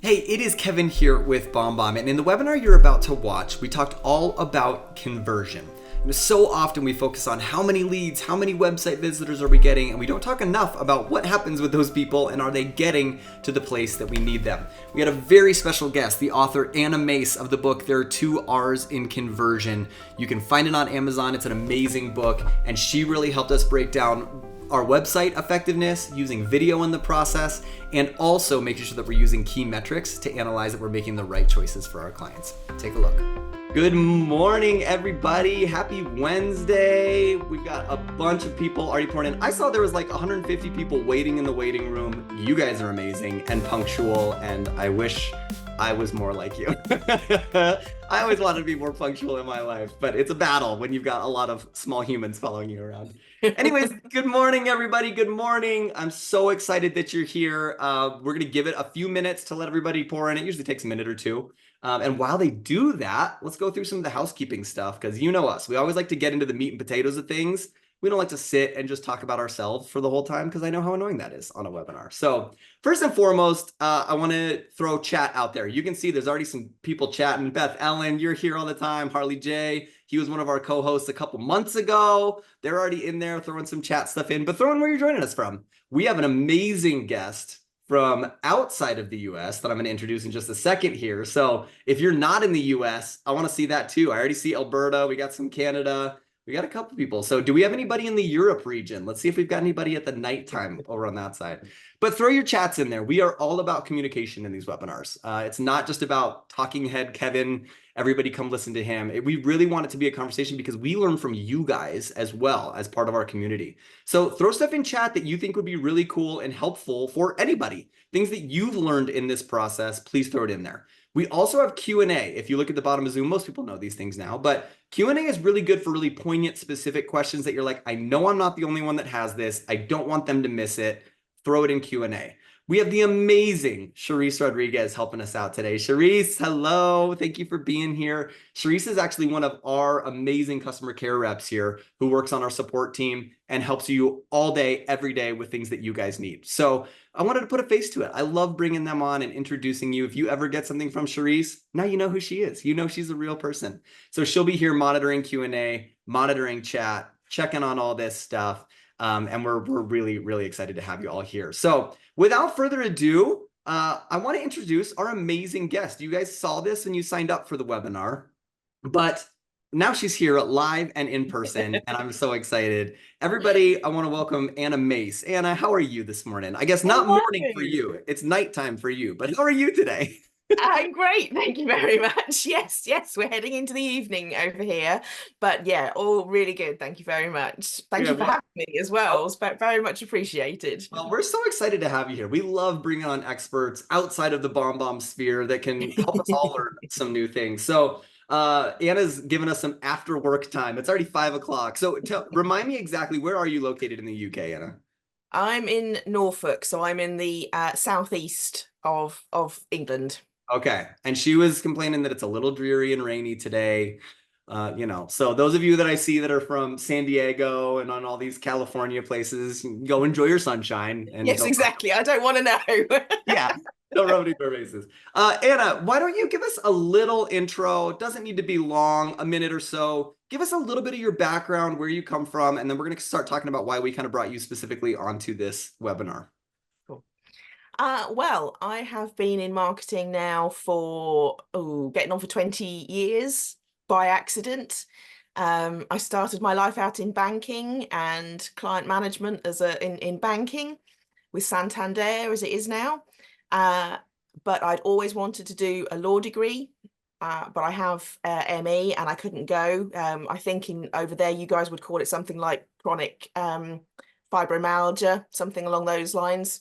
Hey, it is Kevin here with BombBomb, and in the webinar you're about to watch, we talked all about conversion. So often we focus on how many leads, how many website visitors are we getting, and we don't talk enough about what happens with those people and are they getting to the place that we need them. We had a very special guest, the author Anna Mace of the book There Are Two R's in Conversion. You can find it on Amazon. It's an amazing book, and she really helped us break down our website effectiveness, using video in the process, and also making sure that we're using key metrics to analyze that we're making the right choices for our clients. Take a look. Good morning, everybody. Happy Wednesday. We've got a bunch of people already pouring in. I saw there was like 150 people waiting in the waiting room. You guys are amazing and punctual, and I wish I was more like you. I always wanted to be more punctual in my life, but it's a battle when you've got a lot of small humans following you around. Anyways, good morning, everybody. Good morning. I'm so excited that you're here. We're going to give it a few minutes to let everybody pour in. It usually takes a minute or two. And while they do that, let's go through some of the housekeeping stuff, because you know us. We always like to get into the meat and potatoes of things. We don't like to sit and just talk about ourselves for the whole time, because I know how annoying that is on a webinar. So first and foremost, I want to throw chat out there. You can see there's already some people chatting. Beth Ellen, you're here all the time. Harley J, he was one of our co-hosts a couple months ago. They're already in there throwing some chat stuff in, but throw in where you're joining us from. We have an amazing guest from outside of the US that I'm going to introduce in just a second here. So if you're not in the US, I want to see that too. I already see Alberta. We got some Canada. We got a couple people. So do we have anybody in the Europe region? Let's see if we've got anybody at the nighttime over on that side. But throw your chats in there. We are all about communication in these webinars. It's not just about talking head Kevin, everybody come listen to him. We really want it to be a conversation because we learn from you guys as well as part of our community. So throw stuff in chat that you think would be really cool and helpful for anybody. Things that you've learned in this process, please throw it in there. We also have Q&A. If you look at the bottom of Zoom, most people know these things now, but Q&A is really good for really poignant, specific questions that you're like, I know I'm not the only one that has this. I don't want them to miss it. Throw it in Q&A. We have the amazing Charisse Rodriguez helping us out today. Charisse, hello. Thank you for being here. Charisse is actually one of our amazing customer care reps here who works on our support team and helps you all day, every day with things that you guys need. So I wanted to put a face to it. I love bringing them on and introducing you. If you ever get something from Charisse, now you know who she is. You know she's a real person. So she'll be here monitoring Q&A, monitoring chat, checking on all this stuff. And we're really, really excited to have you all here. So without further ado, I want to introduce our amazing guest. You guys saw this when you signed up for the webinar, but now she's here live and in person, and I'm so excited. Everybody, I want to welcome Anna Mace. Anna, how are you this morning? I guess not morning for you. It's nighttime for you, but how are you today? I'm great, thank you very much. Yes, we're heading into the evening over here, but yeah, all really good. Thank you very much. Thank you for having me as well. It's very much appreciated. Well, we're so excited to have you here. We love bringing on experts outside of the BombBomb sphere that can help us all learn some new things. So Anna's given us some after work time. It's already 5 o'clock. So remind me exactly, where are you located in the UK, Anna? I'm in Norfolk, so I'm in the southeast of England. Okay. And she was complaining that it's a little dreary and rainy today. So those of you that I see that are from San Diego and on all these California places, go enjoy your sunshine. And yes, exactly. I don't want to know. Yeah, don't rub it in our faces. Anna, why don't you give us a little intro? It doesn't need to be long, a minute or so. Give us a little bit of your background, where you come from, and then we're going to start talking about why we kind of brought you specifically onto this webinar. Well, I have been in marketing now for getting on for 20 years by accident. I started my life out in banking and client management in banking with Santander as it is now. But I'd always wanted to do a law degree, but I have ME and I couldn't go. I think over there you guys would call it something like chronic fibromyalgia, something along those lines.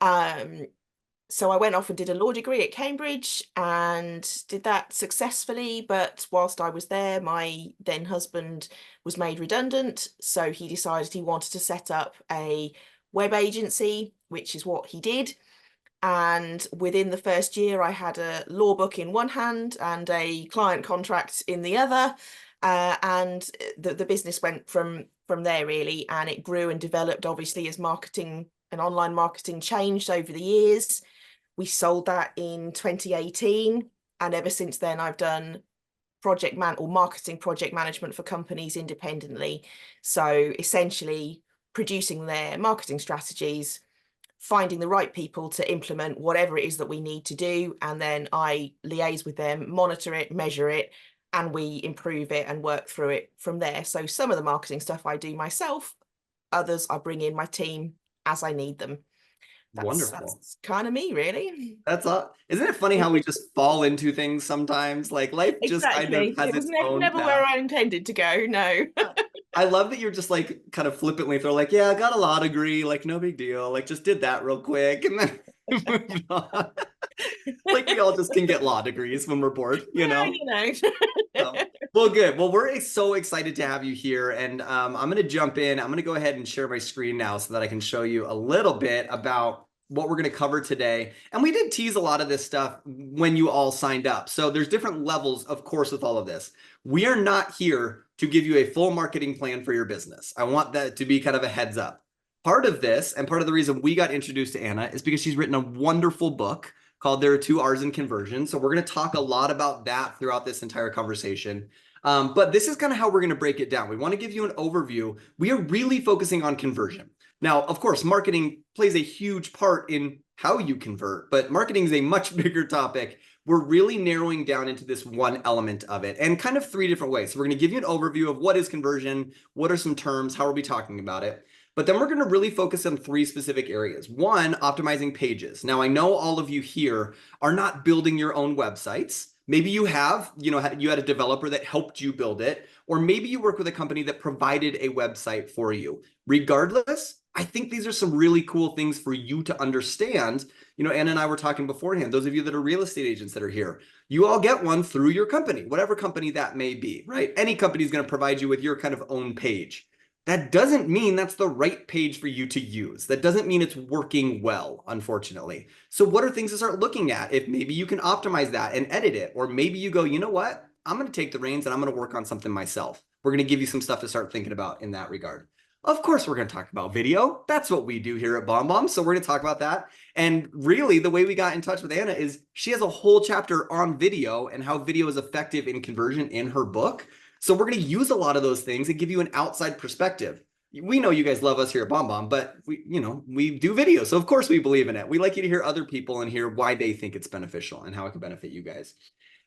So I went off and did a law degree at Cambridge and did that successfully. But whilst I was there, my then husband was made redundant. So he decided he wanted to set up a web agency, which is what he did. And within the first year, I had a law book in one hand and a client contract in the other. And the business went from there really, and it grew and developed obviously as marketing and online marketing changed over the years. We sold that in 2018. And ever since then, I've done marketing project management for companies independently. So essentially producing their marketing strategies, finding the right people to implement whatever it is that we need to do. And then I liaise with them, monitor it, measure it, and we improve it and work through it from there. So some of the marketing stuff I do myself, others I bring in my team as I need them. Wonderful. That's kind of me, really. That's all. Isn't it funny how we just fall into things sometimes? Like life just kind of Exactly. has It was its own never where path. I intended to go. No. I love that you're just like kind of flippantly throw like, yeah, I got a law degree, like no big deal, like just did that real quick and then moved on. Like we all just can get law degrees when we're bored, you Well, know? you know. So, well, good. Well, we're so excited to have you here, and I'm going to jump in. I'm going to go ahead and share my screen now so that I can show you a little bit about what we're going to cover today. And we did tease a lot of this stuff when you all signed up. So there's different levels, of course, with all of this. We are not here to give you a full marketing plan for your business. I want that to be kind of a heads up. Part of this, and part of the reason we got introduced to Anna, is because she's written a wonderful book called There Are Two R's in Conversion. So we're going to talk a lot about that throughout this entire conversation. But this is kind of how we're going to break it down. We want to give you an overview. We are really focusing on conversion. Now, of course, marketing plays a huge part in how you convert, but marketing is a much bigger topic. We're really narrowing down into this one element of it and kind of three different ways. So we're going to give you an overview of what is conversion, what are some terms, how are we talking about it. But then we're going to really focus on three specific areas. One, optimizing pages. Now, I know all of you here are not building your own websites. Maybe you have, you had a developer that helped you build it, or maybe you work with a company that provided a website for you. Regardless, I think these are some really cool things for you to understand. Anna and I were talking beforehand, those of you that are real estate agents that are here, you all get one through your company, whatever company that may be, right? Any company is going to provide you with your kind of own page. That doesn't mean that's the right page for you to use. That doesn't mean it's working well, unfortunately. So what are things to start looking at? If maybe you can optimize that and edit it, or maybe you go, you know what? I'm going to take the reins and I'm going to work on something myself. We're going to give you some stuff to start thinking about in that regard. Of course, we're going to talk about video. That's what we do here at BombBomb. So we're going to talk about that. And really, the way we got in touch with Anna is she has a whole chapter on video and how video is effective in conversion in her book. So we're going to use a lot of those things and give you an outside perspective. We know you guys love us here at BombBomb, but we do video. So of course we believe in it. We like you to hear other people and hear why they think it's beneficial and how it can benefit you guys.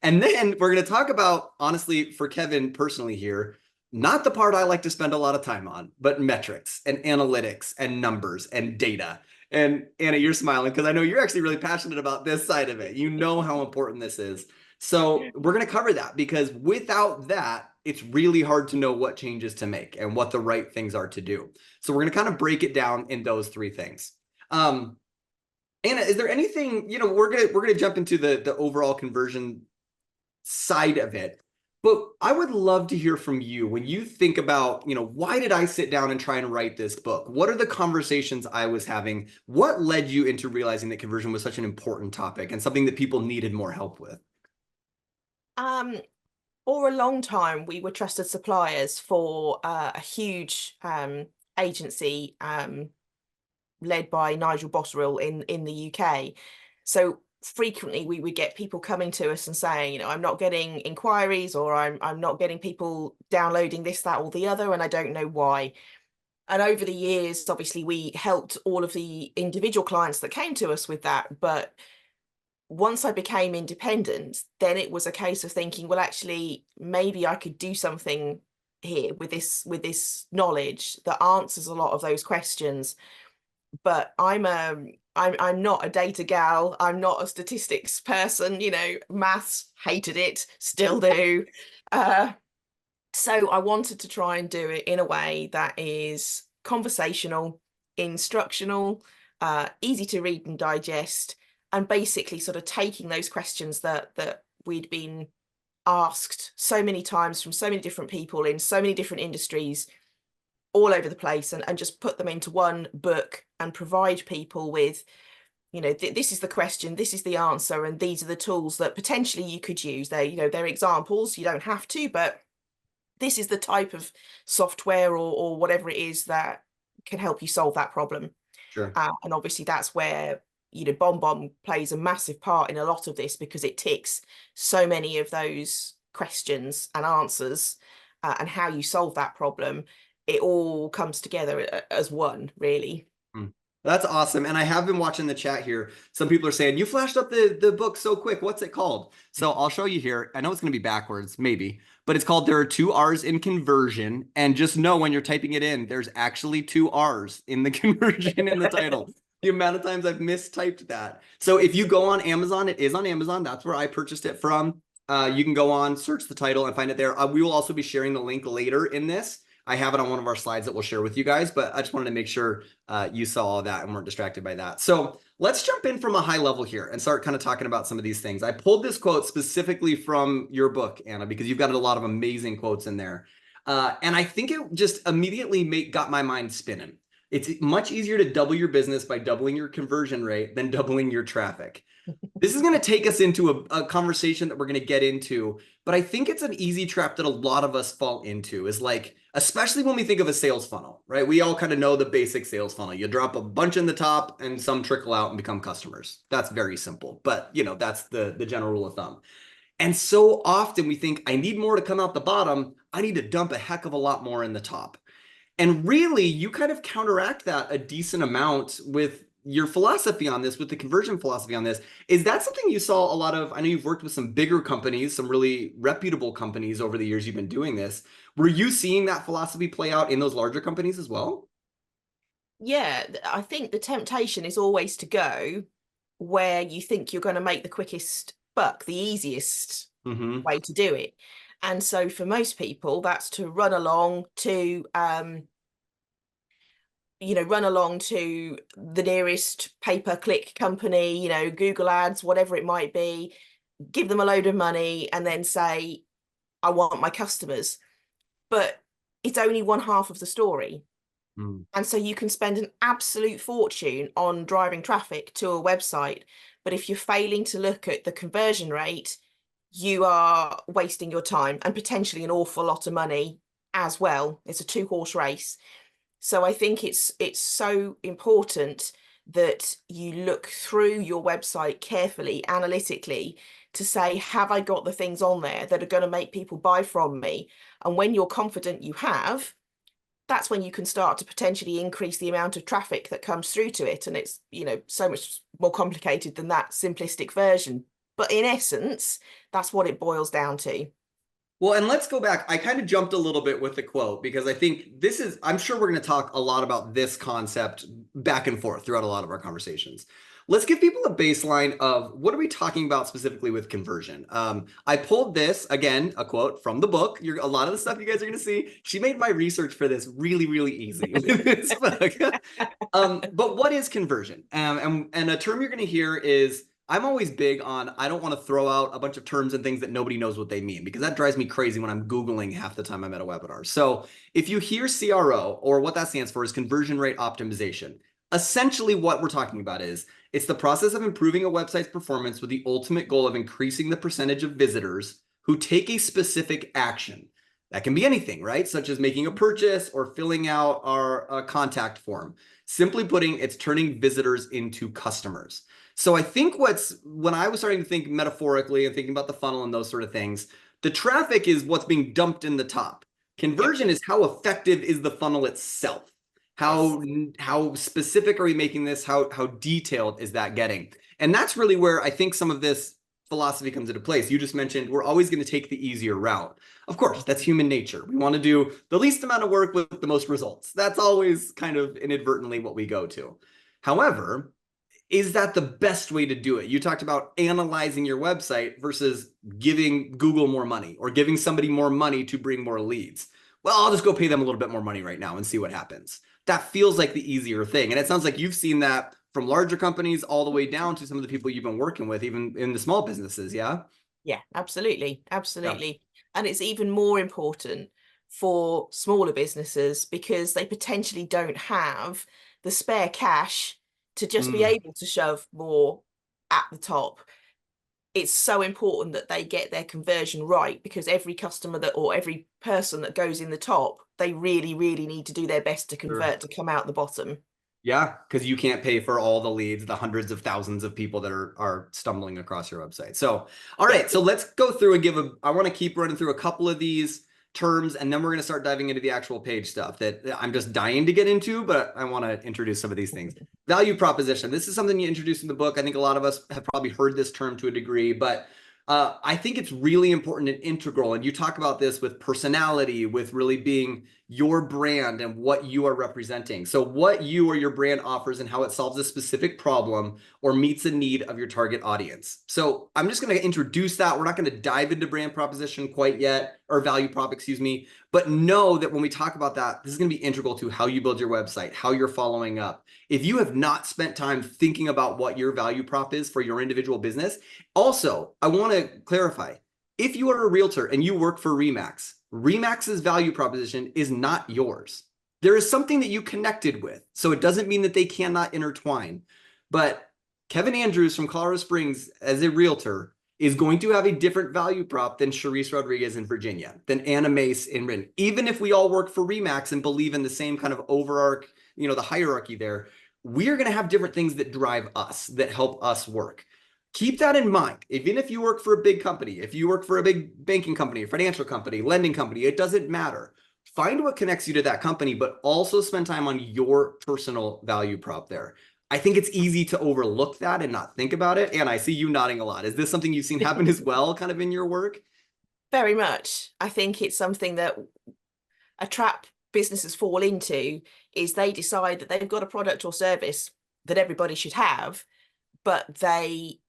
And then we're going to talk about, honestly, for Kevin personally here, not the part I like to spend a lot of time on, but metrics and analytics and numbers and data. And Anna, you're smiling because I know you're actually really passionate about this side of it. You know how important this is. So we're going to cover that because without that, it's really hard to know what changes to make and what the right things are to do. So we're going to kind of break it down in those three things. Anna, is there anything, we're going to jump into the overall conversion side of it. But I would love to hear from you when you think about, why did I sit down and try and write this book? What are the conversations I was having? What led you into realizing that conversion was such an important topic and something that people needed more help with? For a long time, we were trusted suppliers for a huge agency led by Nigel Botterill in the UK. So frequently we would get people coming to us and saying, I'm not getting inquiries, or I'm not getting people downloading this, that, or the other, and I don't know why. And over the years, obviously, we helped all of the individual clients that came to us with that. But once I became independent, then it was a case of thinking, well, actually, maybe I could do something here with this knowledge that answers a lot of those questions. But I'm not a data gal. I'm not a statistics person. Maths, hated it, still do. So I wanted to try and do it in a way that is conversational, instructional, easy to read and digest, and basically sort of taking those questions that we'd been asked so many times from so many different people in so many different industries all over the place, and just put them into one book and provide people with, this is the question, this is the answer, and these are the tools that potentially you could use. They're examples, you don't have to, but this is the type of software or whatever it is that can help you solve that problem. Sure. And obviously that's where you know, BombBomb plays a massive part in a lot of this because it ticks so many of those questions and answers, and how you solve that problem. It all comes together as one, really. Mm. That's awesome. And I have been watching the chat here. Some people are saying, you flashed up the book so quick. What's it called? So I'll show you here. I know it's going to be backwards, maybe, but it's called There Are Two R's in Conversion. And just know when you're typing it in, there's actually two R's in the conversion in the title. The amount of times I've mistyped that. So if you go on Amazon, it is on Amazon. That's where I purchased it from. You can go on, search the title and find it there. We will also be sharing the link later in this. I have it on one of our slides that we'll share with you guys, but I just wanted to make sure you saw all that and weren't distracted by that. So let's jump in from a high level here and start kind of talking about some of these things. I pulled this quote specifically from your book, Anna, because you've got a lot of amazing quotes in there. And I think it just immediately got my mind spinning. It's much easier to double your business by doubling your conversion rate than doubling your traffic. This is going to take us into a conversation that we're going to get into, but I think it's an easy trap that a lot of us fall into, is like, especially when we think of a sales funnel, right? We all kind of know the basic sales funnel. You drop a bunch in the top and some trickle out and become customers. That's very simple, but you know, that's the general rule of thumb. And so often we think, I need more to come out the bottom. I need to dump a heck of a lot more in the top. And really, you kind of counteract that a decent amount with your philosophy on this, with the conversion philosophy on this. Is that something you saw a lot of? I know you've worked with some bigger companies, some really reputable companies over the years you've been doing this. Were you seeing that philosophy play out in those larger companies as well? Yeah, I think the temptation is always to go where you think you're going to make the quickest buck, the easiest way to do it. And so for most people, that's to run along to run along to the nearest pay-per-click company, you know, Google Ads, whatever it might be, give them a load of money and then say, I want my customers. But it's only one half of the story. And so you can spend an absolute fortune on driving traffic to a website. But if you're failing to look at the conversion rate, you are wasting your time and potentially an awful lot of money as well. It's a two-horse race. So I think it's so important that you look through your website carefully, analytically, to say, have I got the things on there that are going to make people buy from me? And when you're confident you have, that's when you can start to potentially increase the amount of traffic that comes through to it. And it's, you know, so much more complicated than that simplistic version. But in essence, that's what it boils down to. Well, and let's go back. I kind of jumped a little bit with the quote because I think I'm sure we're going to talk a lot about this concept back and forth throughout a lot of our conversations. Let's give people a baseline of what are we talking about specifically with conversion. I pulled this, again, a quote from the book. A lot of the stuff you guys are going to see, she made my research for this really, really easy with this book. But what is conversion? And a term you're going to hear is, I'm always big on, I don't want to throw out a bunch of terms and things that nobody knows what they mean, because that drives me crazy when I'm Googling half the time I'm at a webinar. So if you hear CRO, or what that stands for is conversion rate optimization, essentially what we're talking about is, it's the process of improving a website's performance with the ultimate goal of increasing the percentage of visitors who take a specific action. That can be anything, right? Such as making a purchase or filling out our contact form. Simply putting, it's turning visitors into customers. So I think when I was starting to think metaphorically and thinking about the funnel and those sort of things, the traffic is what's being dumped in the top. Conversion is how effective is the funnel itself? How specific are we making this? How detailed is that getting? And that's really where I think some of this philosophy comes into place. You just mentioned we're always going to take the easier route. Of course, that's human nature. We want to do the least amount of work with the most results. That's always kind of inadvertently what we go to. However, is that the best way to do it? You talked about analyzing your website versus giving Google more money or giving somebody more money to bring more leads. Well, I'll just go pay them a little bit more money right now and see what happens. That feels like the easier thing. And it sounds like you've seen that from larger companies all the way down to some of the people you've been working with, even in the small businesses. Yeah. Yeah, absolutely. Absolutely. Yeah. And it's even more important for smaller businesses because they potentially don't have the spare cash to just be able to shove more at the top. It's so important that they get their conversion right, because every customer or every person that goes in the top, they really, really need to do their best to convert to come out the bottom. Yeah, because you can't pay for all the leads, the hundreds of thousands of people that are stumbling across your website. So, all Yeah. right, so let's go through and I want to keep running through a couple of these terms, and then we're going to start diving into the actual page stuff that I'm just dying to get into, but I want to introduce some of these things. Value proposition. This is something you introduced in the book. I think a lot of us have probably heard this term to a degree, but I think it's really important and integral. And you talk about this with personality, with really being your brand and what you are representing. So what you or your brand offers and how it solves a specific problem or meets a need of your target audience. So I'm just going to introduce that. We're not going to dive into brand proposition quite yet, or value prop, excuse me, but know that when we talk about that, this is going to be integral to how you build your website, how you're following up. If you have not spent time thinking about what your value prop is for your individual business, also, I want to clarify, if you are a realtor and you work for Remax, Remax's value proposition is not yours. There is something that you connected with. So it doesn't mean that they cannot intertwine. But Kevin Andrews from Colorado Springs, as a realtor, is going to have a different value prop than Charisse Rodriguez in Virginia, than Anna Mace in Britain. Even if we all work for Remax and believe in the same kind of the hierarchy there, we're going to have different things that drive us, that help us work. Keep that in mind. Even if you work for a big company, if you work for a big banking company, a financial company, lending company, it doesn't matter. Find what connects you to that company, but also spend time on your personal value prop there. I think it's easy to overlook that and not think about it. And I see you nodding a lot. Is this something you've seen happen as well, kind of in your work? Very much. I think it's something that a trap businesses fall into is they decide that they've got a product or service that everybody should have, but they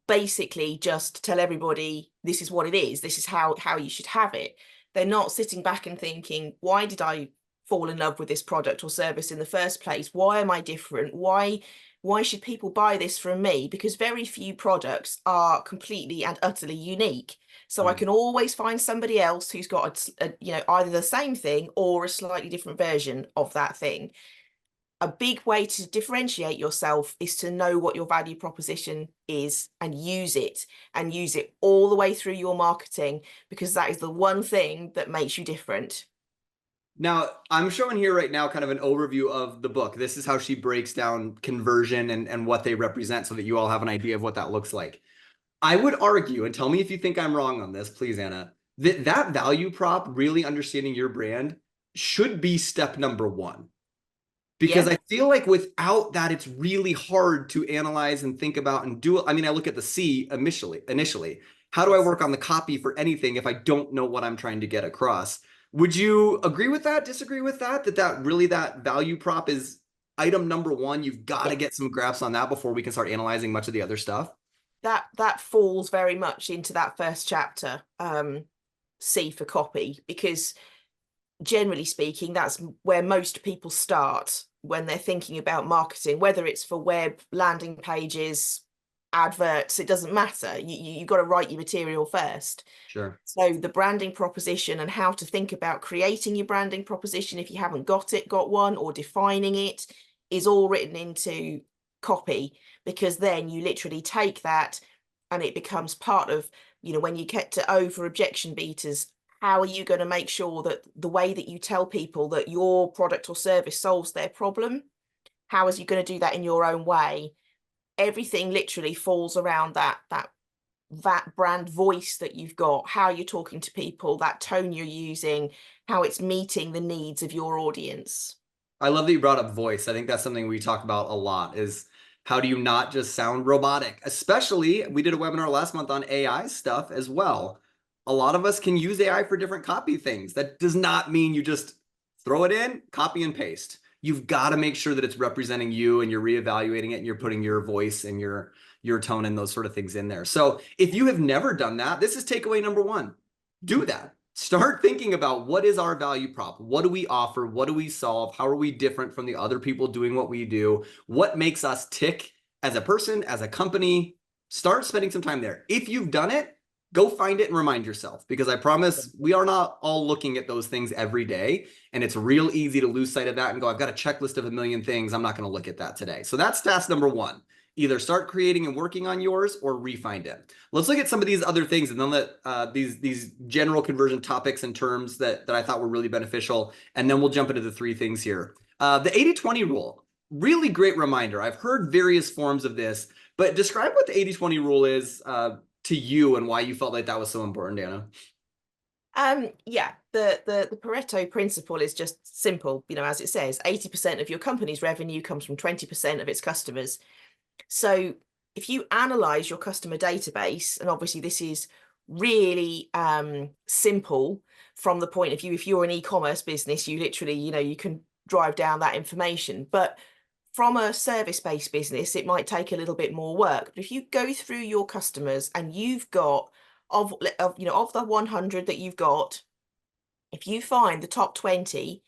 basically just tell everybody this is what it is, this is how you should have it. They're not sitting back and thinking, why did I fall in love with this product or service in the first place? Why am I different? Why should people buy this from me? Because very few products are completely and utterly unique. So I can always find somebody else who's got either the same thing or a slightly different version of that thing. A big way to differentiate yourself is to know what your value proposition is and use it all the way through your marketing, because that is the one thing that makes you different. Now, I'm showing here right now kind of an overview of the book. This is how she breaks down conversion and what they represent so that you all have an idea of what that looks like. I would argue, and tell me if you think I'm wrong on this, please, Anna, that value prop, really understanding your brand, should be step number one. Because I feel like without that, it's really hard to analyze and think about and do it. I mean, I look at the C initially. How do I work on the copy for anything if I don't know what I'm trying to get across? Would you agree with that? Disagree with that? That value prop is item number one. You've got to get some grasp on that before we can start analyzing much of the other stuff. That falls very much into that first chapter, C for copy, because generally speaking, that's where most people start when they're thinking about marketing, whether it's for web, landing pages, adverts, it doesn't matter. You've got to write your material first. Sure. So the branding proposition and how to think about creating your branding proposition, if you haven't got one, or defining it, is all written into copy, because then you literally take that and it becomes part of, when you get to O for objection beaters, how are you going to make sure that the way that you tell people that your product or service solves their problem, how is you going to do that in your own way? Everything literally falls around that brand voice that you've got, how you're talking to people, that tone you're using, how it's meeting the needs of your audience. I love that you brought up voice. I think that's something we talk about a lot, is how do you not just sound robotic? Especially, we did a webinar last month on AI stuff as well. A lot of us can use AI for different copy things. That does not mean you just throw it in, copy and paste. You've got to make sure that it's representing you and you're reevaluating it and you're putting your voice and your tone and those sort of things in there. So if you have never done that, this is takeaway number one. Do that. Start thinking about, what is our value prop? What do we offer? What do we solve? How are we different from the other people doing what we do? What makes us tick as a person, as a company? Start spending some time there. If you've done it, go find it and remind yourself, because I promise we are not all looking at those things every day. And it's real easy to lose sight of that and go, I've got a checklist of a million things. I'm not going to look at that today. So that's task number one. Either start creating and working on yours or refine it. Let's look at some of these other things and then let these general conversion topics and terms that I thought were really beneficial. And then we'll jump into the three things here. The 80/20 rule, really great reminder. I've heard various forms of this, but describe what the 80/20 rule is to you and why you felt like that was so important, Dana. Yeah, the Pareto principle is just simple, as it says, 80% of your company's revenue comes from 20% of its customers. So if you analyze your customer database, and obviously this is really simple from the point of view, if you're an e-commerce business, you literally, you can drive down that information. But from a service-based business, it might take a little bit more work. But if you go through your customers and you've got of the 100 that you've got, if you find the top 20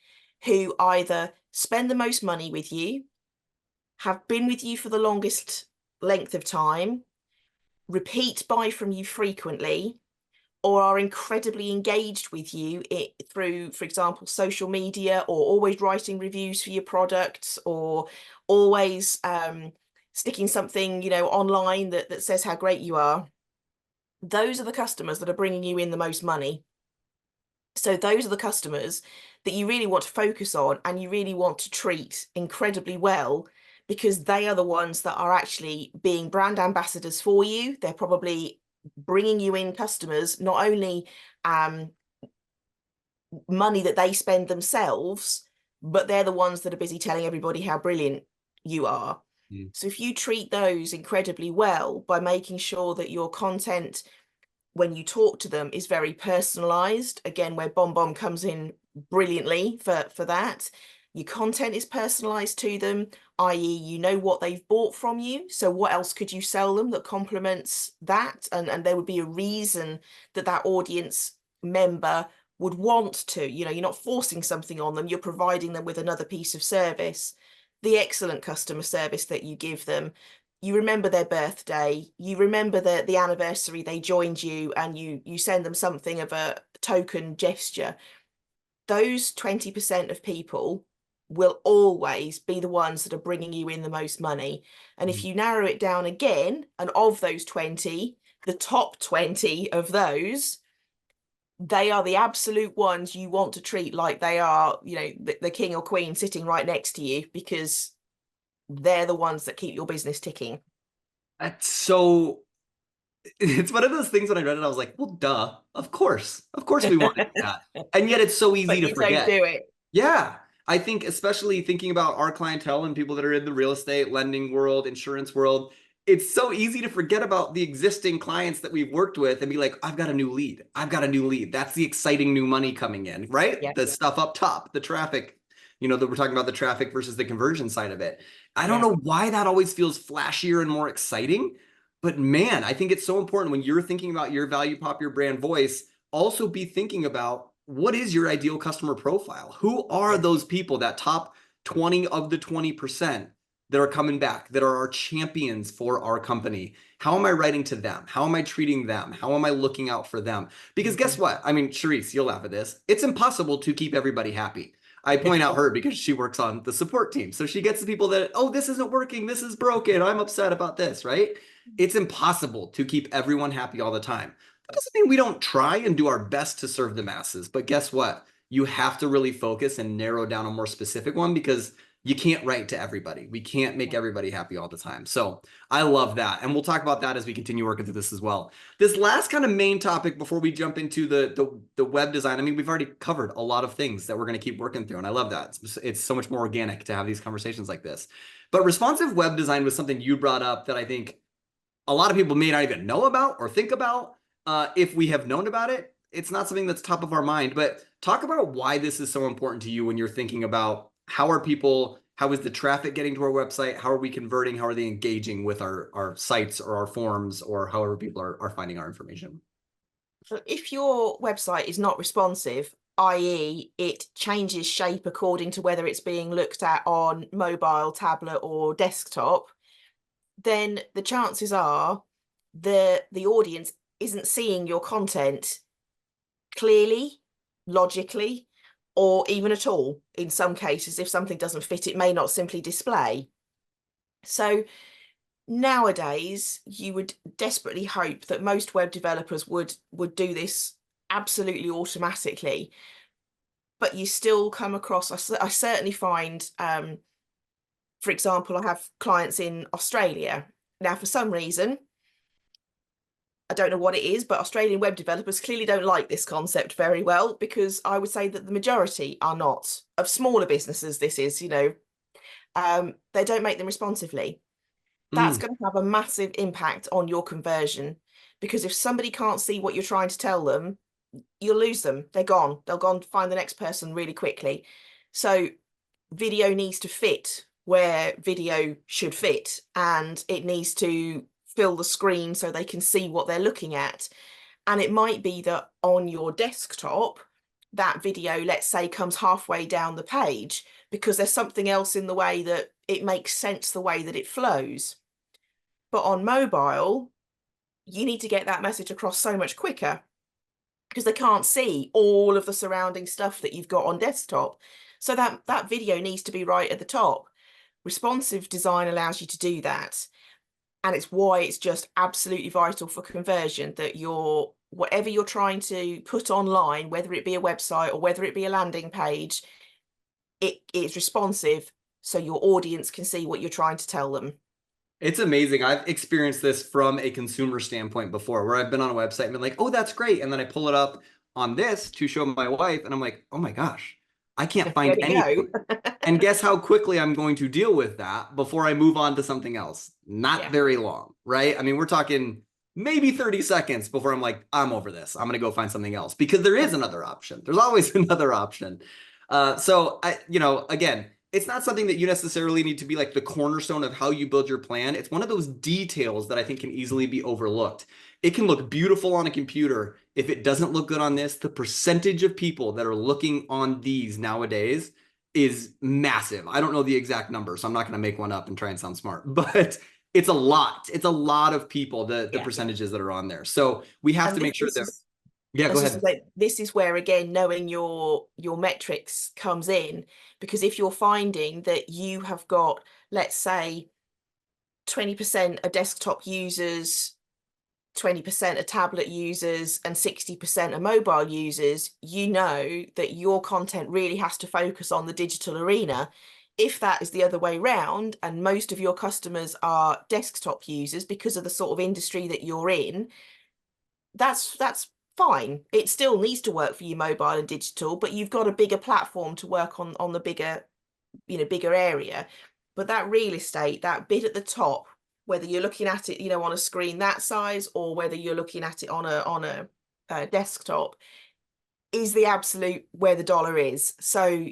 who either spend the most money with you, have been with you for the longest length of time, repeat buy from you frequently, or are incredibly engaged with you through, for example, social media, or always writing reviews for your products, or always sticking something, online that says how great you are, those are the customers that are bringing you in the most money. So those are the customers that you really want to focus on and you really want to treat incredibly well, because they are the ones that are actually being brand ambassadors for you. They're probably bringing you in customers, not only money that they spend themselves, but they're the ones that are busy telling everybody how brilliant you are. Mm. So if you treat those incredibly well by making sure that your content, when you talk to them, is very personalized, again, where BombBomb comes in brilliantly for that. Your content is personalized to them, i.e. you know what they've bought from you, so what else could you sell them that complements that, and there would be a reason that audience member would want to, you're not forcing something on them, you're providing them with another piece of service. The excellent customer service that you give them, you remember their birthday, you remember the anniversary they joined you, and you send them something of a token gesture. Those 20% of people will always be the ones that are bringing you in the most money. And if you narrow it down again, and of those 20, the top 20 of those, they are the absolute ones you want to treat like they are, the king or queen sitting right next to you, because they're the ones that keep your business ticking. It's one of those things when I read it, I was like, well, duh, of course we want to do that. And yet it's so easy to forget. Don't do it. Yeah. I think especially thinking about our clientele and people that are in the real estate, lending world, insurance world, it's so easy to forget about the existing clients that we've worked with and be like, I've got a new lead. That's the exciting new money coming in, right? Yeah. The stuff up top, the traffic, that we're talking about, the traffic versus the conversion side of it. I don't know why that always feels flashier and more exciting, but man, I think it's so important when you're thinking about your value prop, your brand voice, also be thinking about what is your ideal customer profile? Who are those people, that top 20 of the 20% that are coming back, that are our champions for our company? How am I writing to them? How am I treating them? How am I looking out for them? Because guess what? I mean, Charisse, you'll laugh at this. It's impossible to keep everybody happy. I point out her because she works on the support team. So she gets the people that, oh, this isn't working. This is broken. I'm upset about this, right? It's impossible to keep everyone happy all the time. That doesn't mean we don't try and do our best to serve the masses. But guess what? You have to really focus and narrow down a more specific one, because you can't write to everybody. We can't make everybody happy all the time. So I love that. And we'll talk about that as we continue working through this as well. This last kind of main topic before we jump into the web design. I mean, we've already covered a lot of things that we're going to keep working through. And I love that. It's so much more organic to have these conversations like this. But responsive web design was something you brought up that I think a lot of people may not even know about or think about. If we have known about it, it's not something that's top of our mind. But talk about why this is so important to you when you're thinking about how is the traffic getting to our website? How are we converting? How are they engaging with our sites or our forms, or however people are finding our information? So if your website is not responsive, i.e. it changes shape according to whether it's being looked at on mobile, tablet, or desktop, then the chances are the audience isn't seeing your content clearly, logically, or even at all. In some cases, if something doesn't fit, it may not simply display. So nowadays, you would desperately hope that most web developers would do this absolutely automatically. but you still come across, I certainly find, for example, I have clients in Australia. Now, for some reason, I don't know what it is, but Australian web developers clearly don't like this concept very well, because I would say that the majority are not. Of smaller businesses, this is, they don't make them responsively. That's Mm. going to have a massive impact on your conversion, because if somebody can't see what you're trying to tell them, you'll lose them. They're gone. They'll go and find the next person really quickly. So video needs to fit where video should fit, and it needs to fill the screen so they can see what they're looking at. And it might be that on your desktop, that video, let's say, comes halfway down the page because there's something else in the way that it makes sense the way that it flows. But on mobile, you need to get that message across so much quicker, because they can't see all of the surrounding stuff that you've got on desktop. So that video needs to be right at the top. Responsive design allows you to do that. And it's why it's just absolutely vital for conversion that whatever you're trying to put online, whether it be a website or whether it be a landing page, it is responsive so your audience can see what you're trying to tell them. It's amazing. I've experienced this from a consumer standpoint before, where I've been on a website and been like, oh, that's great. And then I pull it up on this to show my wife, and I'm like, oh my gosh, I can't find anything. And guess how quickly I'm going to deal with that before I move on to something else? Not very long, right? I mean, we're talking maybe 30 seconds before I'm like, I'm over this. I'm going to go find something else, because there is another option. There's always another option. So again, it's not something that you necessarily need to be like the cornerstone of how you build your plan. It's one of those details that I think can easily be overlooked. It can look beautiful on a computer. If it doesn't look good on this, the percentage of people that are looking on these nowadays is massive. I don't know the exact number, so I'm not going to make one up and try and sound smart, but it's a lot. It's a lot of people, the percentages that are on there. So we have to make sure that go ahead. This is where, again, knowing your metrics comes in, because if you're finding that you have got, let's say, 20% are desktop users, 20% are tablet users, and 60% are mobile users, you know that your content really has to focus on the digital arena. If that is the other way round, and most of your customers are desktop users because of the sort of industry that you're in, that's fine. It still needs to work for you, mobile and digital, but you've got a bigger platform to work on the bigger area. But that real estate, that bit at the top, whether you're looking at it, on a screen that size, or whether you're looking at it on a desktop, is the absolute where the dollar is. So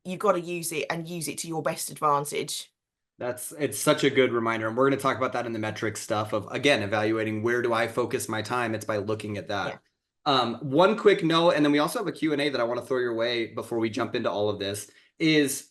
you've got to use it, and use it to your best advantage. It's such a good reminder. And we're going to talk about that in the metrics stuff of, again, evaluating where do I focus my time. It's by looking at that. One quick note, and then we also have a Q&A that I want to throw your way before we jump into all of this, is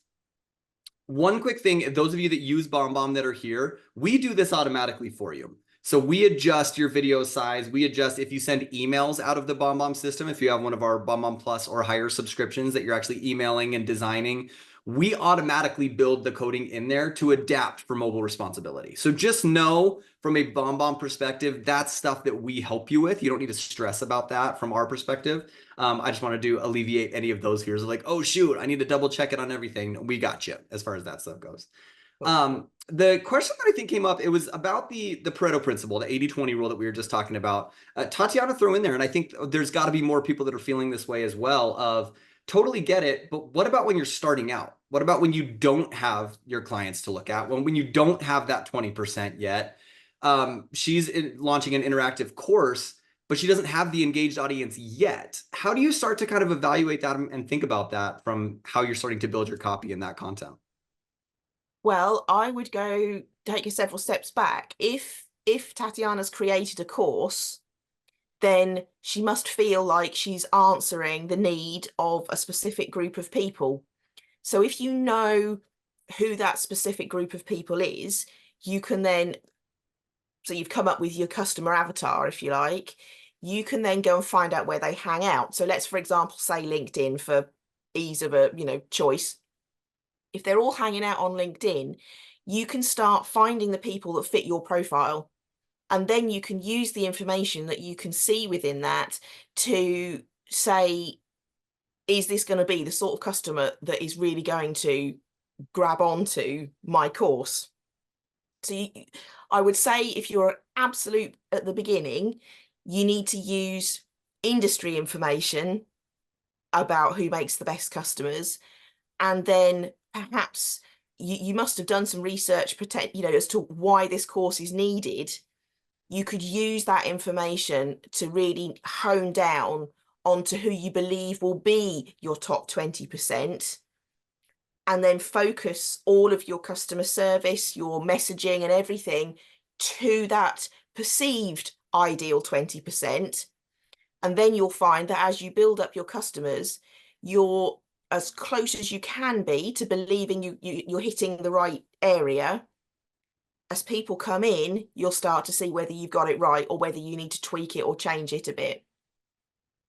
one quick thing. Those of you that use BombBomb that are here, we do this automatically for you. So we adjust your video size. We adjust if you send emails out of the BombBomb system, if you have one of our BombBomb Plus or higher subscriptions that you're actually emailing and designing, we automatically build the coding in there to adapt for mobile responsibility. So just know from a BombBomb perspective, that's stuff that we help you with. You don't need to stress about that from our perspective. I just wanted to alleviate any of those fears of like, oh shoot, I need to double check it on everything. We got you as far as that stuff goes. The question that I think came up, it was about the Pareto principle, the 80-20 rule that we were just talking about. Tatiana threw in there, and I think there's got to be more people that are feeling this way as well, of totally get it, but what about when you're starting out? What about when you don't have your clients to look at? When you don't have that 20% yet? She's launching an interactive course, but she doesn't have the engaged audience yet. How do you start to kind of evaluate that and think about that from how you're starting to build your copy and that content? Well, I would go take you several steps back. If Tatiana's created a course, then she must feel like she's answering the need of a specific group of people. So if you know who that specific group of people is, you can then, so you've come up with your customer avatar, if you like, you can then go and find out where they hang out. So let's, for example, say LinkedIn for ease of a choice. If they're all hanging out on LinkedIn, you can start finding the people that fit your profile. And then you can use the information that you can see within that to say, is this going to be the sort of customer that is really going to grab onto my course? So I would say if you're absolute at the beginning, you need to use industry information about who makes the best customers. And then perhaps you must have done some research, as to why this course is needed. You could use that information to really hone down onto who you believe will be your top 20%, and then focus all of your customer service, your messaging and everything to that perceived ideal 20%. And then you'll find that as you build up your customers, you're as close as you can be to believing you're hitting the right area. As people come in, you'll start to see whether you've got it right or whether you need to tweak it or change it a bit.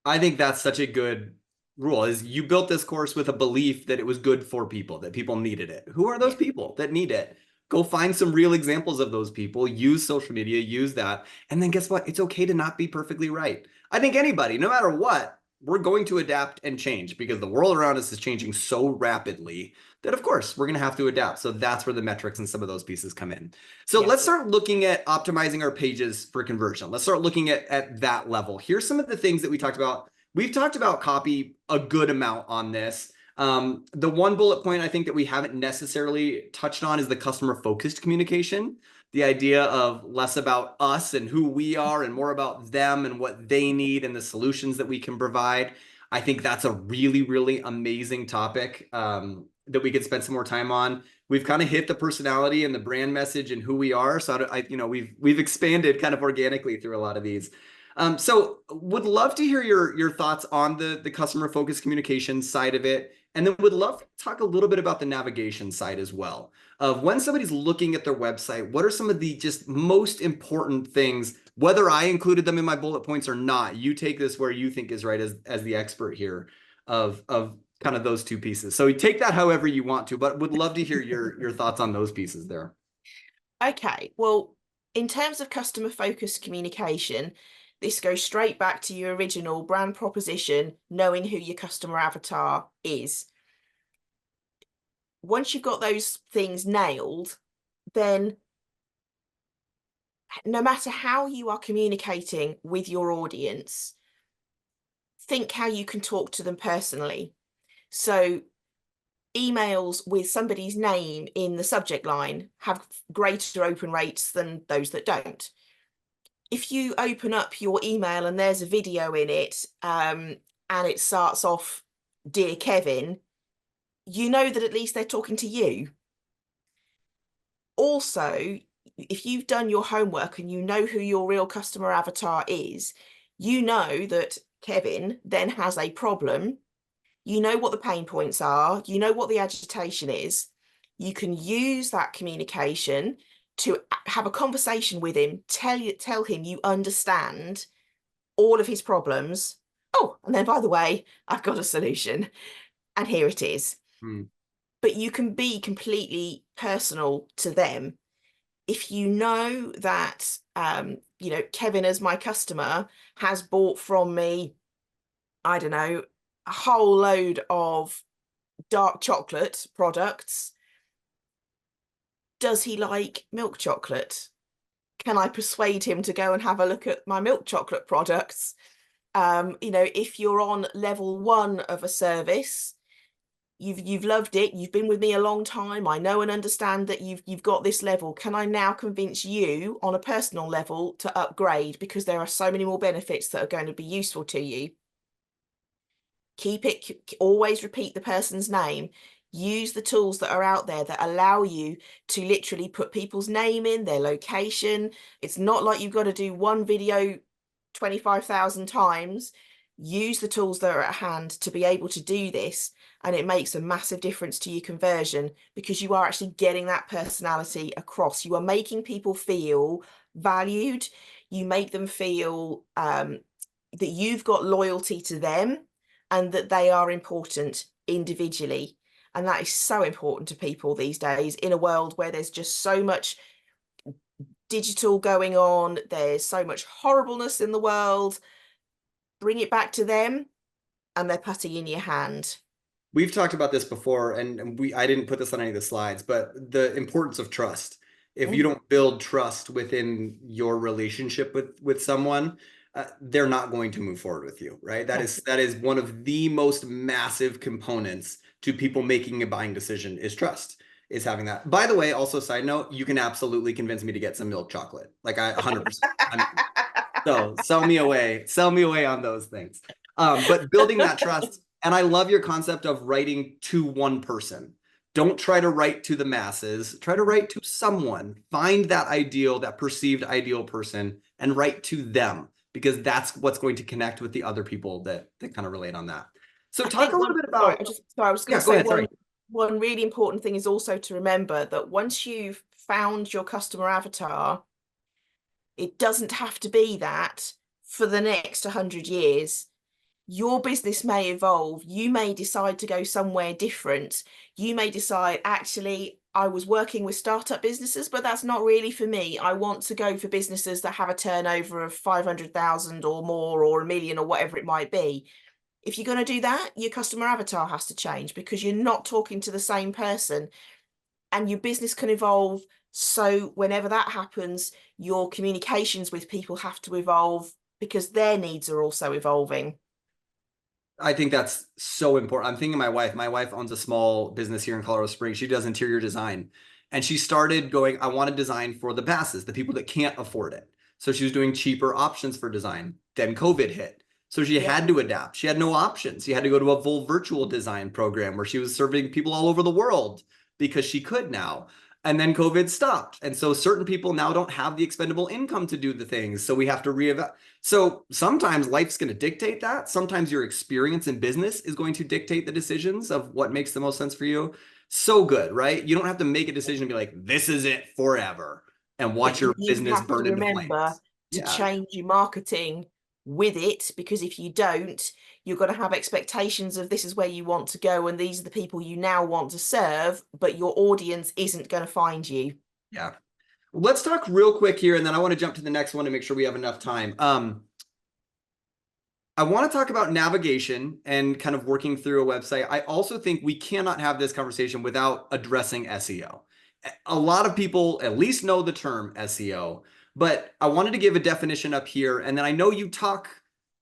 I think that's such a good rule, is you built this course with a belief that it was good for people, that people needed it. Who are those Yeah. people that need it? Go find some real examples of those people, use social media, use that. And then guess what? It's okay to not be perfectly right. I think anybody, no matter what, we're going to adapt and change because the world around us is changing so rapidly that, of course, we're going to have to adapt. So that's where the metrics and some of those pieces come in. So Yeah. let's start looking at optimizing our pages for conversion. Let's start looking at that level. Here's some of the things that we talked about. We've talked about copy a good amount on this. The one bullet point I think that we haven't necessarily touched on is the customer focused communication. The idea of less about us and who we are and more about them and what they need and the solutions that we can provide. I think that's a really, really amazing topic that we could spend some more time on. We've kind of hit the personality and the brand message and who we are. So we've expanded kind of organically through a lot of these. So would love to hear your thoughts on the customer focused communication side of it. And then would love to talk a little bit about the navigation side as well. Of when somebody's looking at their website, what are some of the just most important things, whether I included them in my bullet points or not? You take this where you think is right as the expert here of kind of those two pieces. So you take that however you want to, but would love to hear your thoughts on those pieces there. Okay, well, in terms of customer focused communication, this goes straight back to your original brand proposition, knowing who your customer avatar is. Once you've got those things nailed, then no matter how you are communicating with your audience, think how you can talk to them personally. So emails with somebody's name in the subject line have greater open rates than those that don't. If you open up your email and there's a video in it, and it starts off, "Dear Kevin," you know that at least they're talking to you. Also, if you've done your homework and you know who your real customer avatar is, you know that Kevin then has a problem. You know what the pain points are, you know what the agitation is. You can use that communication to have a conversation with him, tell him you understand all of his problems. Oh, and then by the way, I've got a solution, and here it is. But you can be completely personal to them. If you know that, Kevin, as my customer, has bought from me, I don't know, a whole load of dark chocolate products. Does he like milk chocolate? Can I persuade him to go and have a look at my milk chocolate products? If you're on level 1 of a service, you've loved it, you've been with me a long time, I know and understand that you've got this level. Can I now convince you on a personal level to upgrade, because there are so many more benefits that are going to be useful to you? Always repeat the person's name. Use the tools that are out there that allow you to literally put people's name in, their location. It's not like you've got to do one video 25,000 times. Use the tools that are at hand to be able to do this, and it makes a massive difference to your conversion, because you are actually getting that personality across. You are making people feel valued. You make them feel that you've got loyalty to them and that they are important individually. And that is so important to people these days in a world where there's just so much digital going on. There's so much horribleness in the world. Bring it back to them. and they're putty in your hand. We've talked about this before, and I didn't put this on any of the slides, but the importance of trust. If you Mhm. don't build trust within your relationship with someone, they're not going to move forward with you, right? That No. is one of the most massive components to people making a buying decision is trust, is having that. By the way, also side note, you can absolutely convince me to get some milk chocolate. Like I 100%. So sell me away on those things. But building that trust, and I love your concept of writing to one person. Don't try to write to the masses. Try to write to someone. Find that ideal, that perceived ideal person, and write to them because that's what's going to connect with the other people that kind of relate on that. So I talk a think little bit sorry, about. I was going Yeah, to go say ahead. Sorry. one really important thing is also to remember that once you've found your customer avatar, it doesn't have to be that for the next 100 years. Your business may evolve. You may decide to go somewhere different. You may decide, actually, I was working with startup businesses, but that's not really for me. I want to go for businesses that have a turnover of 500,000 or more, or 1 million, or whatever it might be. If you're going to do that, your customer avatar has to change because you're not talking to the same person, and your business can evolve. So whenever that happens, your communications with people have to evolve because their needs are also evolving. I think that's so important. I'm thinking of my wife. My wife owns a small business here in Colorado Springs. She does interior design. And she started going, I want to design for the masses, the people that can't afford it. So she was doing cheaper options for design. Then COVID hit. So she Yeah. had to adapt. She had no options. She had to go to a full virtual design program where she was serving people all over the world because she could now. And then COVID stopped. And so certain people now don't have the expendable income to do the things. So we have to reevaluate. So sometimes life's going to dictate that. Sometimes your experience in business is going to dictate the decisions of what makes the most sense for you. So good, right? You don't have to make a decision and be like, this is it forever and watch But your you business have to burn into remember flames. to Yeah. change your marketing with it, because if you don't, you're going to have expectations of this is where you want to go and these are the people you now want to serve, but your audience isn't going to find you. Yeah. Let's talk real quick here, and then I want to jump to the next one to make sure we have enough time. I want to talk about navigation and kind of working through a website. I also think we cannot have this conversation without addressing SEO. A lot of people at least know the term SEO, but I wanted to give a definition up here. And then I know you talk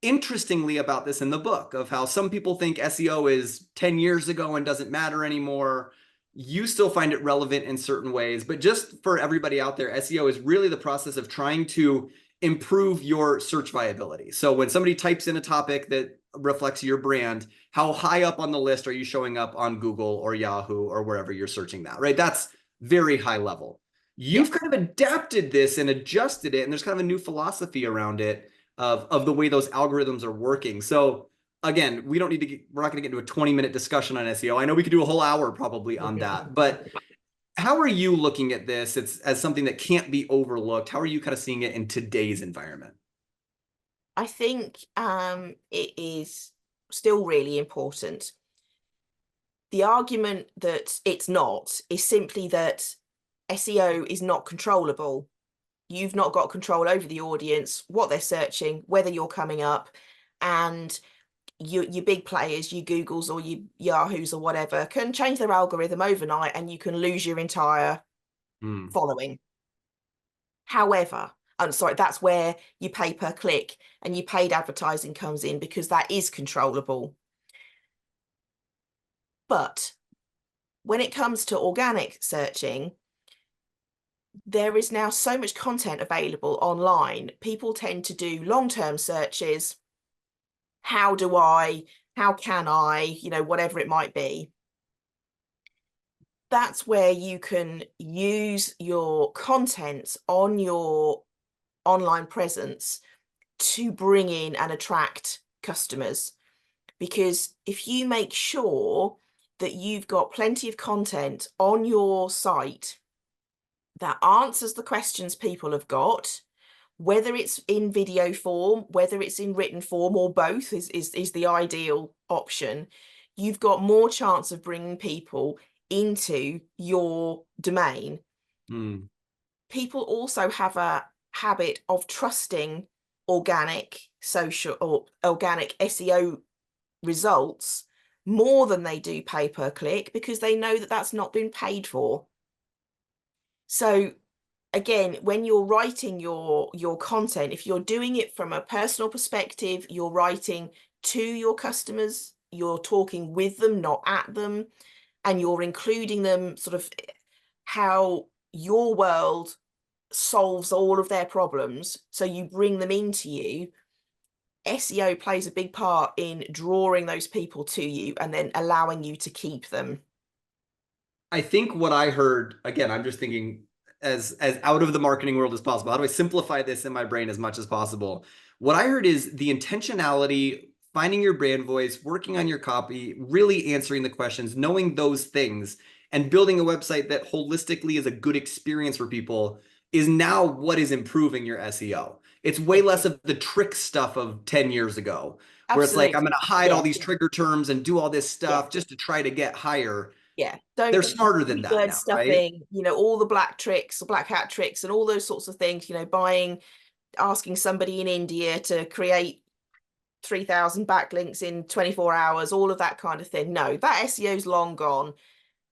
interestingly about this in the book of how some people think SEO is 10 years ago and doesn't matter anymore. You still find it relevant in certain ways, but just for everybody out there, SEO is really the process of trying to improve your search viability. So when somebody types in a topic that reflects your brand, how high up on the list are you showing up on Google or Yahoo or wherever you're searching that, right? That's very high level. You've Yes. kind of adapted this and adjusted it, and there's kind of a new philosophy around it of the way those algorithms are working. So again, we're not going to get into a 20-minute discussion on SEO. I know we could do a whole hour probably on that, but how are you looking at this? It's as something that can't be overlooked. How are you kind of seeing it in today's environment? I think it is still really important. The argument that it's not is simply that SEO is not controllable. You've not got control over the audience, what they're searching, whether you're coming up, and your big players, your Googles or your Yahoos or whatever, can change their algorithm overnight and you can lose your entire Hmm. following. However, I'm sorry, that's where your pay per click and your paid advertising comes in, because that is controllable. But when it comes to organic searching, there is now so much content available online. People tend to do long-term searches. How do I, how can I, whatever it might be. That's where you can use your content on your online presence to bring in and attract customers. Because if you make sure that you've got plenty of content on your site that answers the questions people have got, whether it's in video form, whether it's in written form, or both is the ideal option, you've got more chance of bringing people into your domain. Hmm. People also have a habit of trusting organic social or organic SEO results more than they do pay per click, because they know that that's not been paid for. So again, when you're writing your content, if you're doing it from a personal perspective, you're writing to your customers, you're talking with them, not at them, and you're including them sort of how your world solves all of their problems, so you bring them into you. SEO plays a big part in drawing those people to you and then allowing you to keep them. I think what I heard, again, I'm just thinking as out of the marketing world as possible. How do I simplify this in my brain as much as possible? What I heard is the intentionality, finding your brand voice, working on your copy, really answering the questions, knowing those things, and building a website that holistically is a good experience for people is now what is improving your SEO. It's way less of the trick stuff of 10 years ago, where it's like, I'm Absolutely. going to hide all Yeah. these trigger terms and do all this Yeah. stuff just to try to get higher. Yeah. They're Don't smarter than that bird now, right? stuffing, all the black tricks, black hat tricks, and all those sorts of things, asking somebody in India to create 3,000 backlinks in 24 hours, all of that kind of thing. No, that SEO's long gone.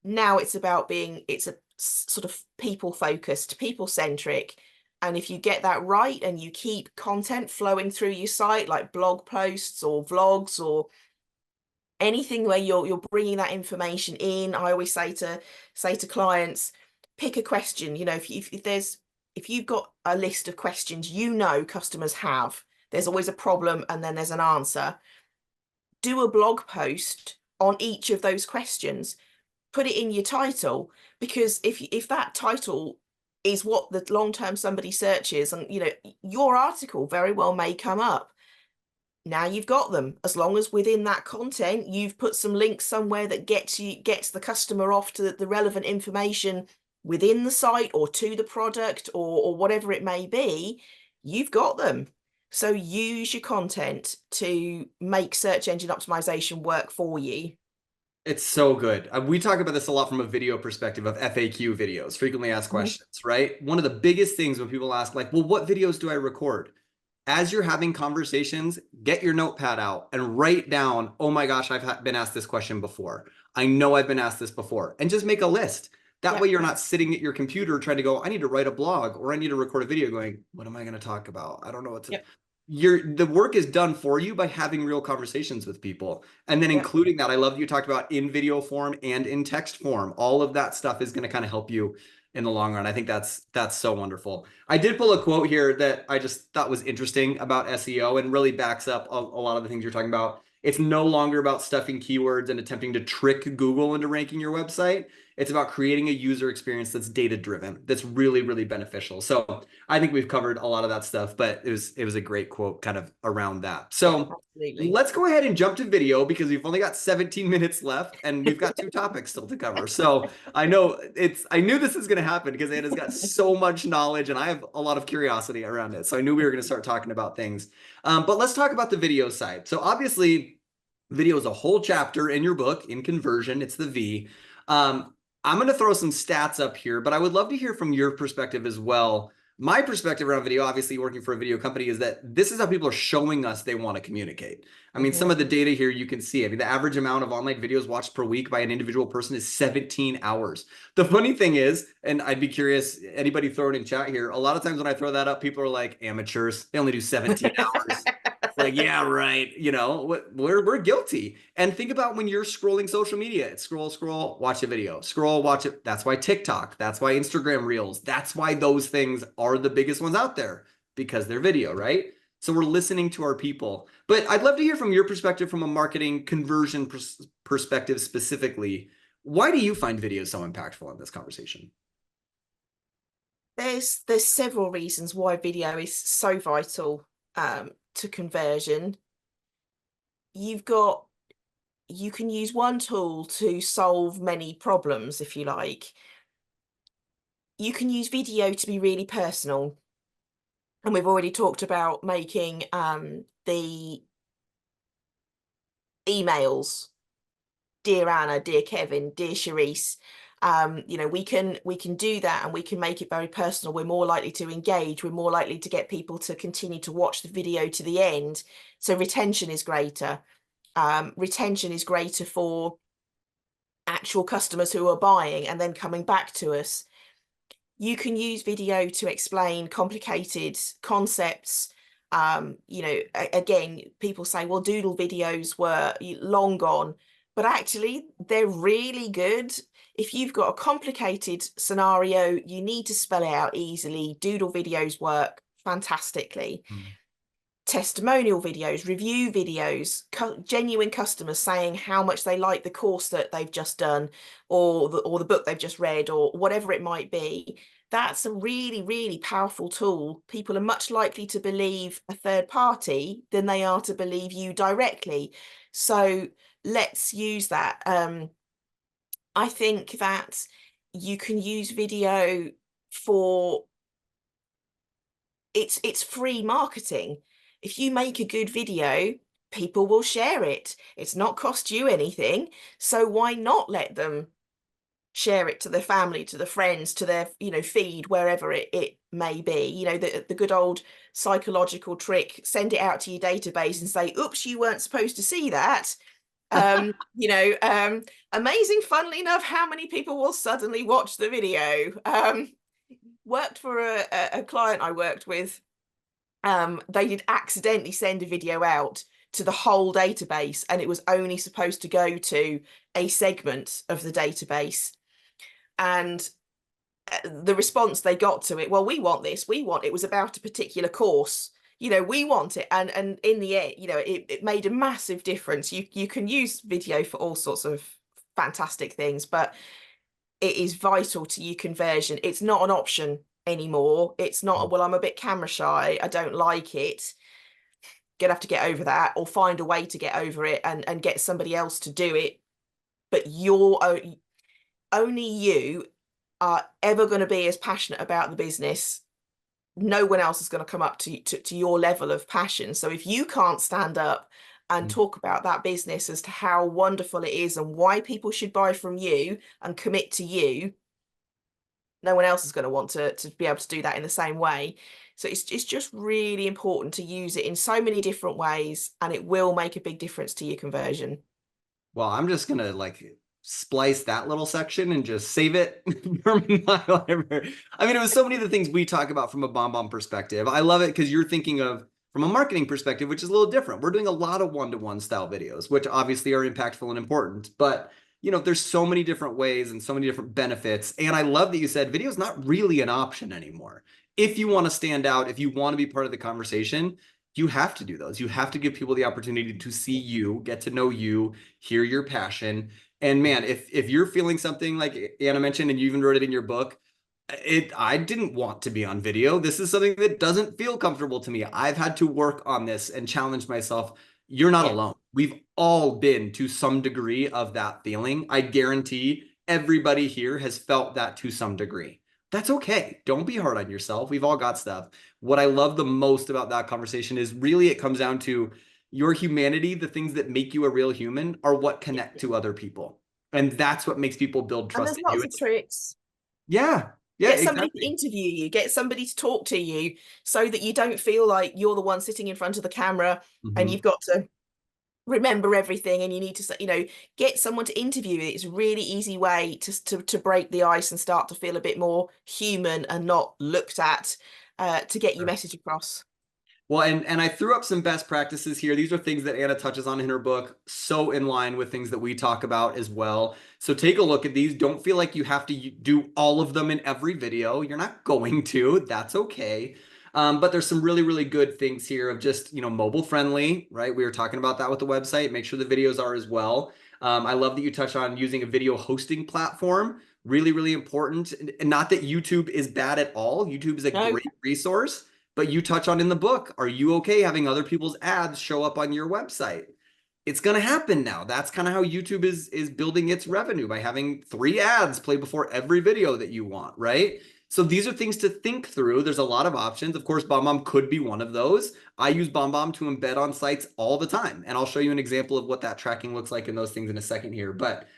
Now it's about it's a sort of people focused, people centric. And if you get that right and you keep content flowing through your site, like blog posts or vlogs or anything where you're bringing that information in, I always say to clients, pick a question. If you've got a list of questions, customers have, there's always a problem and then there's an answer. Do a blog post on each of those questions. Put it in your title, because if that title is what the long term somebody searches, and your article very well may come up. Now you've got them, as long as within that content you've put some links somewhere that gets the customer off to the relevant information within the site or to the product or whatever it may be. You've got them. So use your content to make search engine optimization work for you. It's so good. We talk about this a lot from a video perspective of FAQ videos, frequently asked questions, right? One of the biggest things when people ask, like, well, what videos do I record? As you're having conversations, get your notepad out and write down, oh my gosh, I've been asked this question before. I know I've been asked this before. And just make a list. That way you're not sitting at your computer trying to go, I need to write a blog or I need to record a video going, what am I going to talk about? I don't know what to... The work is done for you by having real conversations with people. And then including that, I love you talked about in video form and in text form. All of that stuff is going to kind of help you in the long run. I think that's so wonderful. I did pull a quote here that I just thought was interesting about SEO and really backs up a lot of the things you're talking about. It's no longer about stuffing keywords and attempting to trick Google into ranking your website. It's about creating a user experience that's data-driven, that's really, really beneficial. So I think we've covered a lot of that stuff, but it was a great quote kind of around that. So let's go ahead and jump to video, because we've only got 17 minutes left and we've got 2 topics still to cover. So I knew this is going to happen because Anna's got so much knowledge and I have a lot of curiosity around it. So I knew we were going to start talking about things. But let's talk about the video side. So obviously video is a whole chapter in your book in conversion. It's the V. I'm going to throw some stats up here, but I would love to hear from your perspective as well. My perspective around video, obviously working for a video company, is that this is how people are showing us they want to communicate. I mean, some of the data here you can see. I mean, the average amount of online videos watched per week by an individual person is 17 hours. The funny thing is, and I'd be curious, anybody throw it in chat here, a lot of times when I throw that up, people are like, amateurs, they only do 17 hours. Like, yeah, right. We're guilty. And think about when you're scrolling social media. It's scroll, watch a video, scroll, watch it. That's why TikTok, that's why Instagram Reels, that's why those things are the biggest ones out there, because they're video, right? So we're listening to our people. But I'd love to hear from your perspective, from a marketing conversion perspective specifically. Why do you find video so impactful in this conversation? There's several reasons why video is so vital to conversion. You can use one tool to solve many problems, if you like. You can use video to be really personal. And we've already talked about making the emails, dear Anna, dear Kevin, dear Charisse. We can do that, and we can make it very personal. We're more likely to engage. We're more likely to get people to continue to watch the video to the end. So retention is greater. retention is greater for actual customers who are buying and then coming back to us. You can use video to explain complicated concepts. Again, people say, well, doodle videos were long gone, but actually they're really good. If you've got a complicated scenario, you need to spell it out easily. Doodle videos work fantastically. Testimonial videos, review videos, genuine customers saying how much they like the course that they've just done, or the book they've just read, or whatever it might be. That's a really, really powerful tool. People are much likely to believe a third party than they are to believe you directly. So let's use that. I think that you can use video for it's free marketing. If you make a good video, people will share it. It's not cost you anything. So why not let them share it to their family, to the friends, to their, feed, wherever it may be. The good old psychological trick, send it out to your database and say, oops, you weren't supposed to see that. Amazing, funnily enough, how many people will suddenly watch the video. Worked for a client I worked with. They did accidentally send a video out to the whole database, and it was only supposed to go to a segment of the database. And the response they got to it, well, we want this, it was about a particular course, we want it. And in the end, it made a massive difference. You can use video for all sorts of fantastic things, but it is vital to your conversion. It's not an option anymore. It's not, well, I'm a bit camera shy, I don't like it. Gonna have to get over that, or find a way to get over it and get somebody else to do it. But only you are ever going to be as passionate about the business. No one else is going to come up to your level of passion. So if you can't stand up and talk about that business as to how wonderful it is and why people should buy from you and commit to you, no one else is going to want to be able to do that in the same way. So it's just really important to use it in so many different ways, and it will make a big difference to your conversion. Well, I'm just going to splice that little section and just save it for my library. I mean, it was so many of the things we talk about from a BombBomb perspective. I love it because you're thinking of from a marketing perspective, which is a little different. We're doing a lot of one-to-one style videos, which obviously are impactful and important, but there's so many different ways and so many different benefits. And I love that you said video is not really an option anymore. If you want to stand out, if you want to be part of the conversation, you have to do those. You have to give people the opportunity to see you, get to know you, hear your passion. And man, if you're feeling something like Anna mentioned, and you even wrote it in your book, I didn't want to be on video. This is something that doesn't feel comfortable to me. I've had to work on this and challenge myself. You're not alone. We've all been to some degree of that feeling. I guarantee everybody here has felt that to some degree. That's okay. Don't be hard on yourself. We've all got stuff. What I love the most about that conversation is really it comes down to your humanity. The things that make you a real human are what connect to other people. And that's what makes people build trust in you. And there's lots of tricks. Yeah. Get somebody to interview you, get somebody to talk to you, so that you don't feel like you're the one sitting in front of the camera and you've got to remember everything, and you need to, get someone to interview you. It's a really easy way to break the ice and start to feel a bit more human and not looked at, to get your message across. Well, and I threw up some best practices here. These are things that Anna touches on in her book, so in line with things that we talk about as well. So take a look at these. Don't feel like you have to do all of them in every video. You're not going to. That's okay. But there's some really, really good things here of just, mobile friendly, right? We were talking about that with the website. Make sure the videos are as well. I love that you touched on using a video hosting platform. Really, really important. And not that YouTube is bad at all. YouTube is a great resource. But you touch on in the book, are you okay having other people's ads show up on your website? It's going to happen now. That's kind of how YouTube is building its revenue, by having 3 ads play before every video that you want, right? So these are things to think through. There's a lot of options. Of course, BombBomb could be one of those. I use BombBomb to embed on sites all the time. And I'll show you an example of what that tracking looks like in those things in a second here. But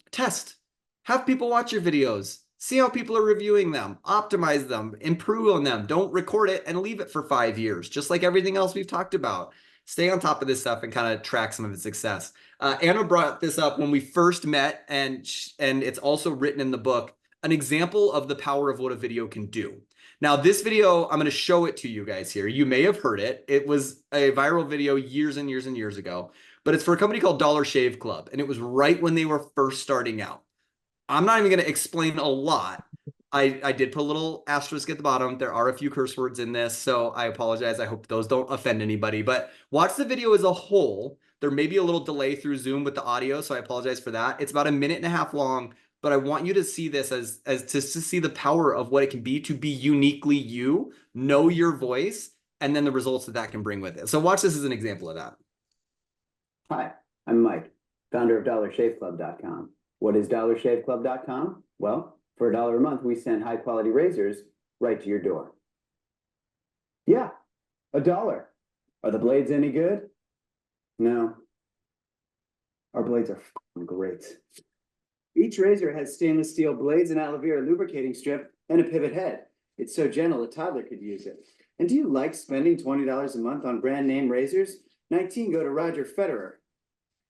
test. Have people watch your videos. See how people are reviewing them, optimize them, improve on them. Don't record it and leave it for 5 years, just like everything else we've talked about. stay on top of this stuff and kind of track some of its success. Anna brought this up when we first met, and it's also written in the book, an example of the power of what a video can do. Now, this video, I'm going to show it to you guys here. You may have heard it. It was a viral video years and years and years ago, but it's for a company called Dollar Shave Club, and it was right when they were first starting out. I'm not even going to explain a lot. I did put a little asterisk at the bottom. There are a few curse words in this, so I apologize. I hope those don't offend anybody, but watch the video as a whole. There may be a little delay through Zoom with the audio, so I apologize for that. It's about 1.5 minutes long, but I want you to see this as to see the power of what it can be to be uniquely you, know your voice, and then the results that that can bring with it. So watch this as an example of that. Hi, I'm Mike, founder of DollarShaveClub.com. What is DollarShaveClub.com? Well, for $1 a month, we send high-quality razors right to your door. Yeah, $1. Are the blades any good? No. Our blades are great. Each razor has stainless steel blades, an aloe vera lubricating strip, and a pivot head. It's so gentle a toddler could use it. And do you like spending $20 a month on brand name razors? 19 go to Roger Federer.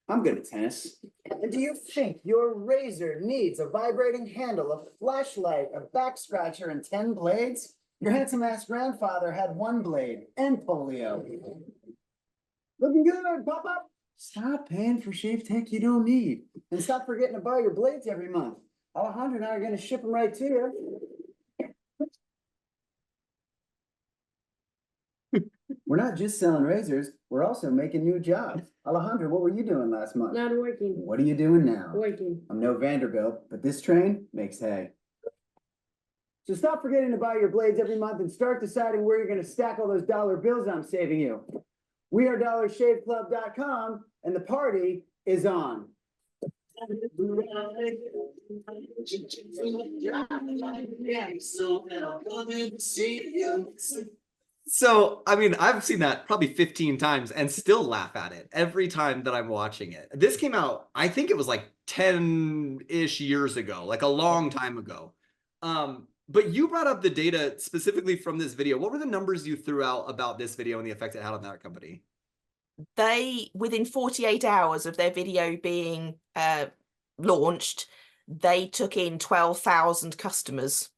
I'm good at tennis. And do you think your razor needs a vibrating handle, a flashlight, a back scratcher, and 10 blades? Your handsome-ass grandfather had 1 blade and polio. Looking good, Pop-Up. Stop paying for shave tech you don't need. And stop forgetting to buy your blades every month. Alejandro and I are going to ship them right to you. We're not just selling razors, we're also making new jobs. Alejandro, what were you doing last month? Not working. What are you doing now? Working. I'm no Vanderbilt, but this train makes hay. So stop forgetting to buy your blades every month and start deciding where you're going to stack all those dollar bills I'm saving you. We are DollarShaveClub.com, and the party is on. So, I mean, I've seen that probably 15 times and still laugh at it every time that I'm watching it. This came out, I think it was like 10-ish years ago, like a long time ago. But you brought up the data specifically from this video. What were the numbers you threw out about this video and the effect it had on that company? They, within 48 hours of their video being launched, they took in 12,000 customers.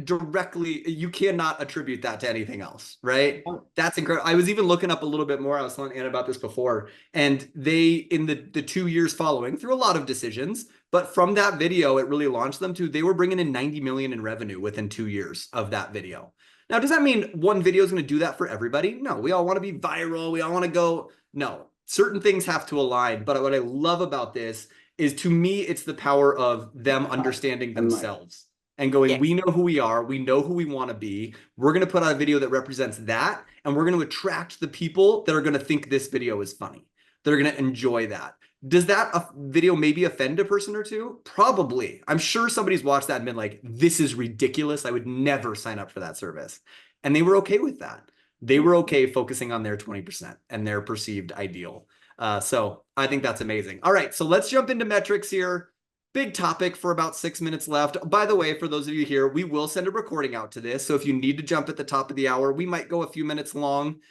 Directly, you cannot attribute that to anything else, right? That's incredible. I was even looking up a little bit more. I was telling Anna about this before, and they, in the 2 years following, through a lot of decisions, but from that video, it really launched them to, they were bringing in 90 million in revenue within 2 years of that video. Now, does that mean one video is going to do that for everybody? No, we all want to be viral. We all want to go. No, certain things have to align. But what I love about this is, to me, it's the power of them understanding themselves and going, we know who we are. We know who we want to be. We're going to put out a video that represents that. And we're going to attract the people that are going to think this video is funny. They're going to enjoy that. Does that video maybe offend a person or two? Probably. I'm sure somebody's watched that and been like, this is ridiculous. I would never sign up for that service. And they were okay with that. They were okay focusing on their 20% and their perceived ideal. So I think that's amazing. All right, so let's jump into metrics here. Big topic for about 6 minutes left. By the way, for those of you here, we will send a recording out to this. So if you need to jump at the top of the hour, we might go a few minutes long.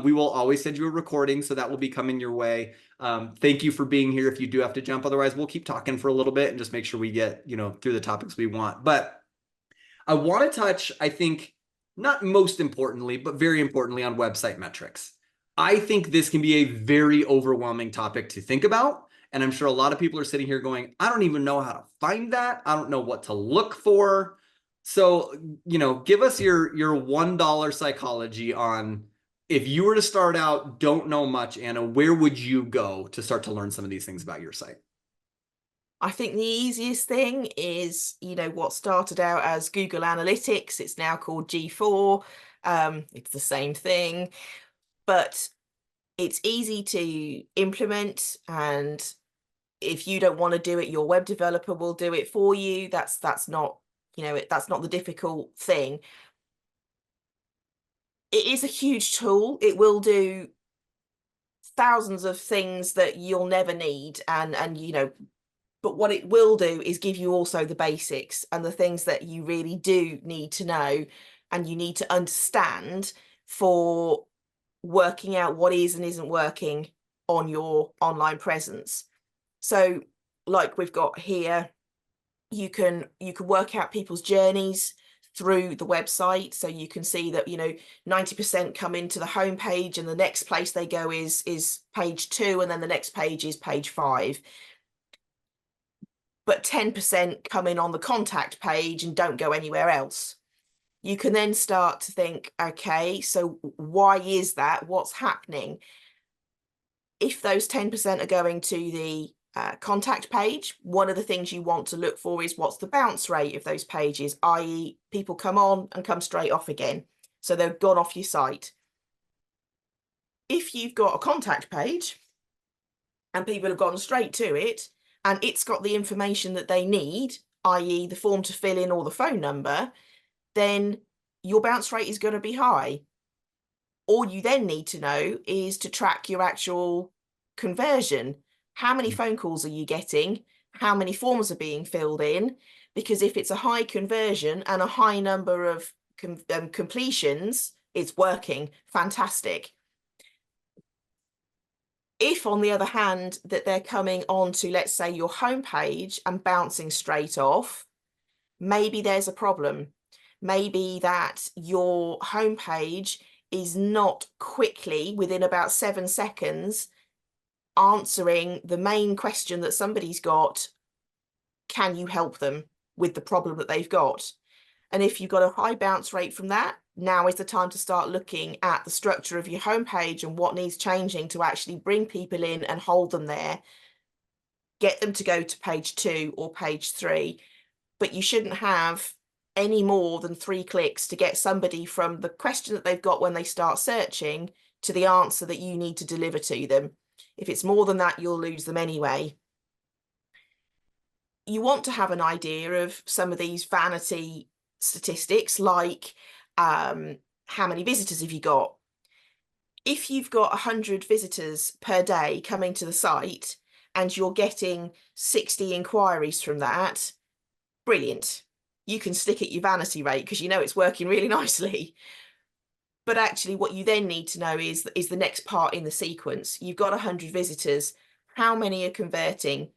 We will always send you a recording, so that will be coming your way. Thank you for being here if you do have to jump. Otherwise, we'll keep talking for a little bit and just make sure we get, through the topics we want. But I want to touch, I think, not most importantly, but very importantly, on website metrics. I think this can be a very overwhelming topic to think about. And I'm sure a lot of people are sitting here going, I don't even know how to find that. I don't know what to look for. So, give us your $1 psychology on, if you were to start out, don't know much, Anna, where would you go to start to learn some of these things about your site? I think the easiest thing is, what started out as Google Analytics. It's now called G4. It's the same thing, but it's easy to implement. And if you don't want to do it, your web developer will do it for you. That's not, that's not the difficult thing. It is a huge tool. It will do thousands of things that you'll never need. But what it will do is give you also the basics and the things that you really do need to know and you need to understand for working out what is and isn't working on your online presence. So like we've got here, you can work out people's journeys through the website. So you can see that, 90% come into the homepage and the next place they go is page 2, and then the next page is page 5. But 10% come in on the contact page and don't go anywhere else. You can then start to think, okay, so why is that? What's happening? If those 10% are going to the contact page, one of the things you want to look for is what's the bounce rate of those pages, i.e. people come on and come straight off again. So they've gone off your site. If you've got a contact page and people have gone straight to it and it's got the information that they need, i.e. the form to fill in or the phone number, then your bounce rate is going to be high. All you then need to know is to track your actual conversion. How many phone calls are you getting? How many forms are being filled in? Because if it's a high conversion and a high number of completions, it's working. Fantastic. If, on the other hand, that they're coming on to, let's say, your homepage and bouncing straight off, maybe there's a problem. Maybe that your homepage is not quickly, within about 7 seconds, answering the main question that somebody's got. Can you help them with the problem that they've got? And if you've got a high bounce rate from that, now is the time to start looking at the structure of your homepage and what needs changing to actually bring people in and hold them there, get them to go to page 2 or page 3. But you shouldn't have any more than 3 clicks to get somebody from the question that they've got when they start searching to the answer that you need to deliver to them. If it's more than that, you'll lose them anyway. You want to have an idea of some of these vanity statistics, like how many visitors have you got? If you've got 100 visitors per day coming to the site and you're getting 60 inquiries from that, brilliant. You can stick at your vanity rate because you know it's working really nicely. But actually what you then need to know is the next part in the sequence. You've got 100 visitors. How many are converting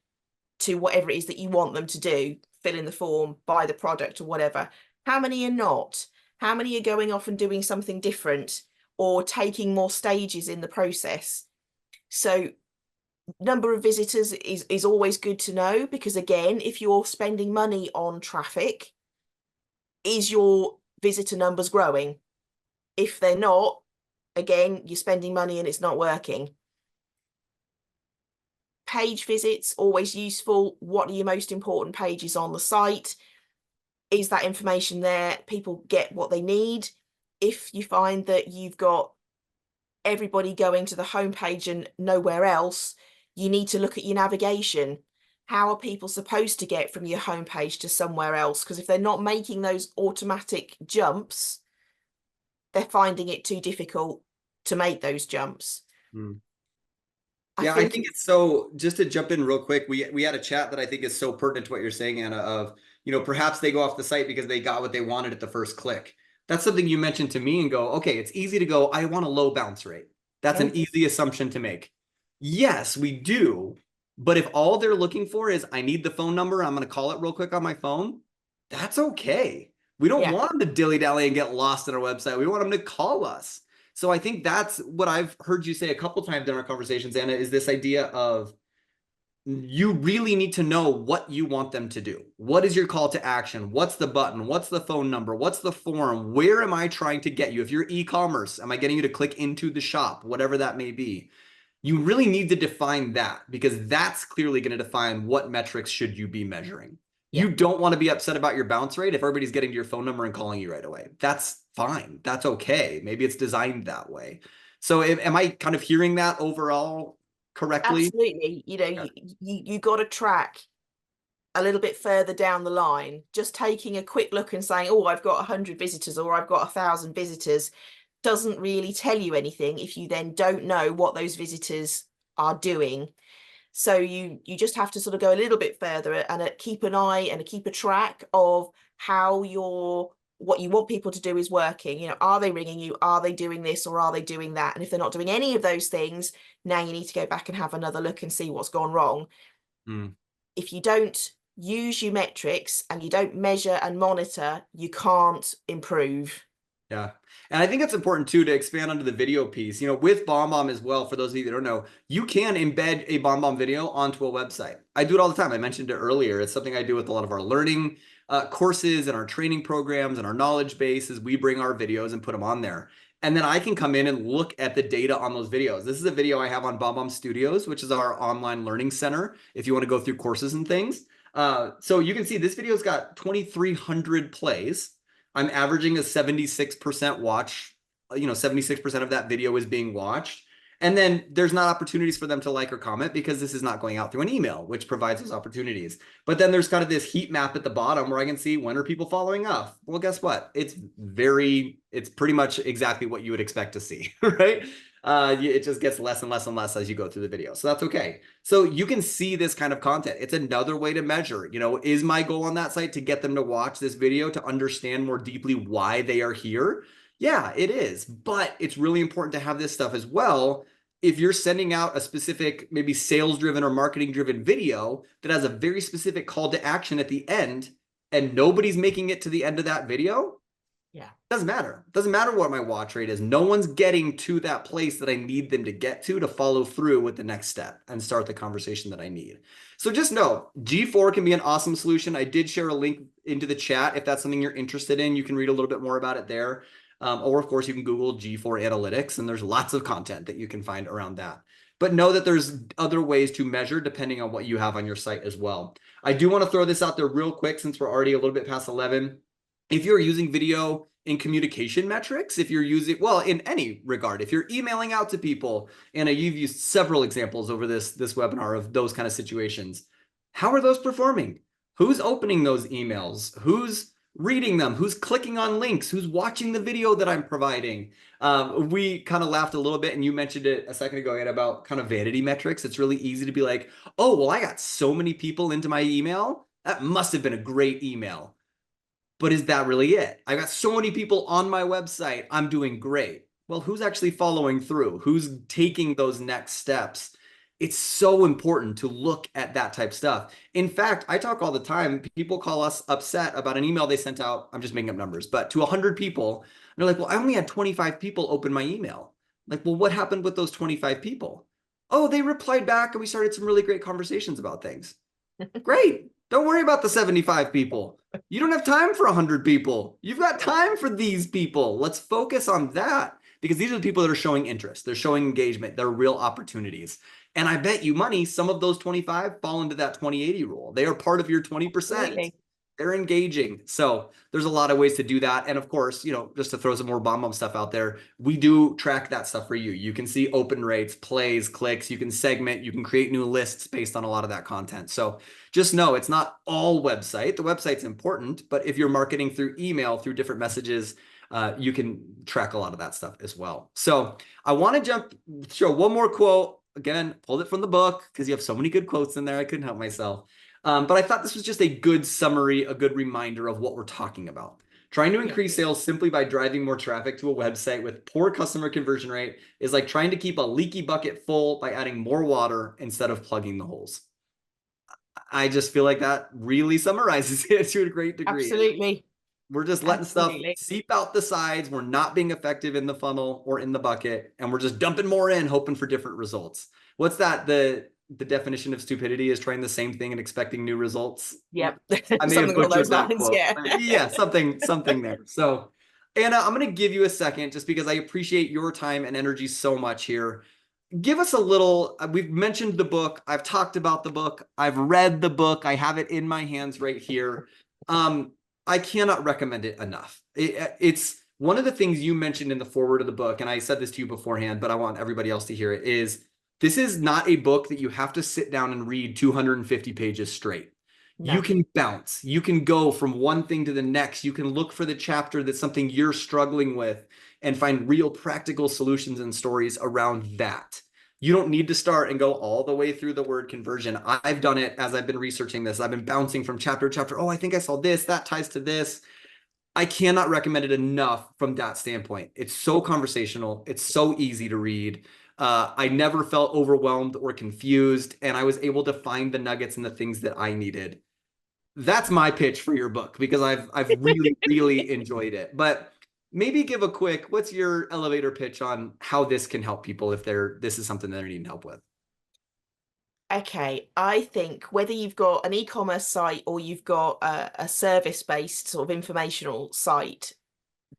to whatever it is that you want them to do? Fill in the form, buy the product or whatever. How many are not? How many are going off and doing something different or taking more stages in the process? So number of visitors is always good to know, because again, if you're spending money on traffic, is your visitor numbers growing? If they're not, again, you're spending money and it's not working. Page visits, always useful. What are your most important pages on the site? Is that information there? People get what they need. If you find that you've got everybody going to the homepage and nowhere else, you need to look at your navigation. How are people supposed to get from your homepage to somewhere else? Because if they're not making those automatic jumps, they're finding it too difficult to make those jumps. Yeah, I think it's so, just to jump in real quick, we had a chat that I think is so pertinent to what you're saying, Anna, of, perhaps they go off the site because they got what they wanted at the first click. That's something you mentioned to me and go, okay, it's easy to go, I want a low bounce rate. That's an easy assumption to make. Yes, we do. But if all they're looking for is, I need the phone number, I'm going to call it real quick on my phone, that's okay. We don't want them to dilly-dally and get lost on our website. We want them to call us. So I think that's what I've heard you say a couple times in our conversations, Anna, is this idea of you really need to know what you want them to do. What is your call to action? What's the button? What's the phone number? What's the form? Where am I trying to get you? If you're e-commerce, am I getting you to click into the shop? Whatever that may be. You really need to define that, because that's clearly going to define what metrics should you be measuring. You don't want to be upset about your bounce rate if everybody's getting to your phone number and calling you right away. That's fine. That's okay. Maybe it's designed that way. So am I kind of hearing that overall correctly? Absolutely. You got to track a little bit further down the line. Just taking a quick look and saying, oh, I've got 100 visitors or I've got 1,000 visitors doesn't really tell you anything if you then don't know what those visitors are doing. So you just have to sort of go a little bit further and keep an eye and keep a track of how your what you want people to do is working. You know, are they ringing you? Are they doing this or are they doing that? And if they're not doing any of those things, now you need to go back and have another look and see what's gone wrong. If you don't use your metrics and you don't measure and monitor, you can't improve. Yeah. And I think it's important too to expand onto the video piece. You know, with BombBomb as well, for those of you that don't know, you can embed a BombBomb video onto a website. I do it all the time. I mentioned it earlier. It's something I do with a lot of our learning courses and our training programs and our knowledge bases. We bring our videos and put them on there. And then I can come in and look at the data on those videos. This is a video I have on BombBomb Studios, which is our online learning center, if you want to go through courses and things. So you can see this video's got 2,300 plays. I'm averaging a 76% watch, 76% of that video is being watched. And then there's not opportunities for them to like or comment because this is not going out through an email, which provides those opportunities. But then there's kind of this heat map at the bottom where I can see when are people following up. Well, guess what? It's pretty much exactly what you would expect to see, right? It just gets less and less and less as you go through the video. So that's okay. So you can see this kind of content. It's another way to measure, is my goal on that site to get them to watch this video to understand more deeply why they are here? Yeah, it is. But it's really important to have this stuff as well. If you're sending out a specific, maybe sales-driven or marketing-driven video that has a very specific call to action at the end, and nobody's making it to the end of that video, yeah, doesn't matter. Doesn't matter what my watch rate is. No one's getting to that place that I need them to get to follow through with the next step and start the conversation that I need. So just know, G4 can be an awesome solution. I did share a link into the chat. If that's something you're interested in, you can read a little bit more about it there. Or of course, you can Google G4 Analytics, and there's lots of content that you can find around that. But know that there's other ways to measure depending on what you have on your site as well. I do want to throw this out there real quick since we're already a little bit past 11. If you're using video in communication metrics, if you're using, well, in any regard, if you're emailing out to people, and you've used several examples over this webinar of those kind of situations, how are those performing? Who's opening those emails? Who's reading them? Who's clicking on links? Who's watching the video that I'm providing? We kind of laughed a little bit, and you mentioned it a second ago, Ed, about kind of vanity metrics. It's really easy to be like, oh, well, I got so many people into my email. That must have been a great email. But is that really it? I got so many people on my website. I'm doing great. Well, who's actually following through? Who's taking those next steps? It's so important to look at that type of stuff. In fact, I talk all the time. People call us upset about an email they sent out. I'm just making up numbers, but to 100 people. They're like, well, I only had 25 people open my email. Like, well, what happened with those 25 people? Oh, they replied back and we started some really great conversations about things. Great. Don't worry about the 75 people. You don't have time for 100 people. You've got time for these people. Let's focus on that because these are the people that are showing interest. They're showing engagement. They're real opportunities. And I bet you money, some of those 25 fall into that 20-80 rule. They are part of your 20%. Absolutely. They're engaging. So there's a lot of ways to do that. And of course, just to throw some more BombBomb stuff out there, we do track that stuff for you. You can see open rates, plays, clicks, you can segment, you can create new lists based on a lot of that content. So just know it's not all website. The website's important, but if you're marketing through email, through different messages, you can track a lot of that stuff as well. So I want to show one more quote. Again, pulled it from the book because you have so many good quotes in there. I couldn't help myself. But I thought this was just a good summary, a good reminder of what we're talking about. Trying to increase sales simply by driving more traffic to a website with poor customer conversion rate is like trying to keep a leaky bucket full by adding more water instead of plugging the holes. I just feel like that really summarizes it to a great degree. Absolutely. We're just letting stuff seep out the sides. We're not being effective in the funnel or in the bucket, and we're just dumping more in, hoping for different results. What's that? The definition of stupidity is trying the same thing and expecting new results. Yep. I may have butchered that quote. Yeah, something there. So, Anna, I'm going to give you a second just because I appreciate your time and energy so much here. Give us a little, we've mentioned the book. I've talked about the book. I've read the book. I have it in my hands right here. I cannot recommend it enough. It's one of the things you mentioned in the foreword of the book, and I said this to you beforehand, but I want everybody else to hear it, is this is not a book that you have to sit down and read 250 pages straight. No. You can bounce. You can go from one thing to the next. You can look for the chapter that's something you're struggling with and find real practical solutions and stories around that. You don't need to start and go all the way through the word conversion. I've done it as I've been researching this. I've been bouncing from chapter to chapter. Oh, I think I saw this. That ties to this. I cannot recommend it enough from that standpoint. It's so conversational. It's so easy to read. I never felt overwhelmed or confused, and I was able to find the nuggets and the things that I needed. That's my pitch for your book, because I've really, really enjoyed it. But maybe give a quick, what's your elevator pitch on how this can help people if this is something they're needing help with? Okay, I think whether you've got an e-commerce site or you've got a service-based sort of informational site,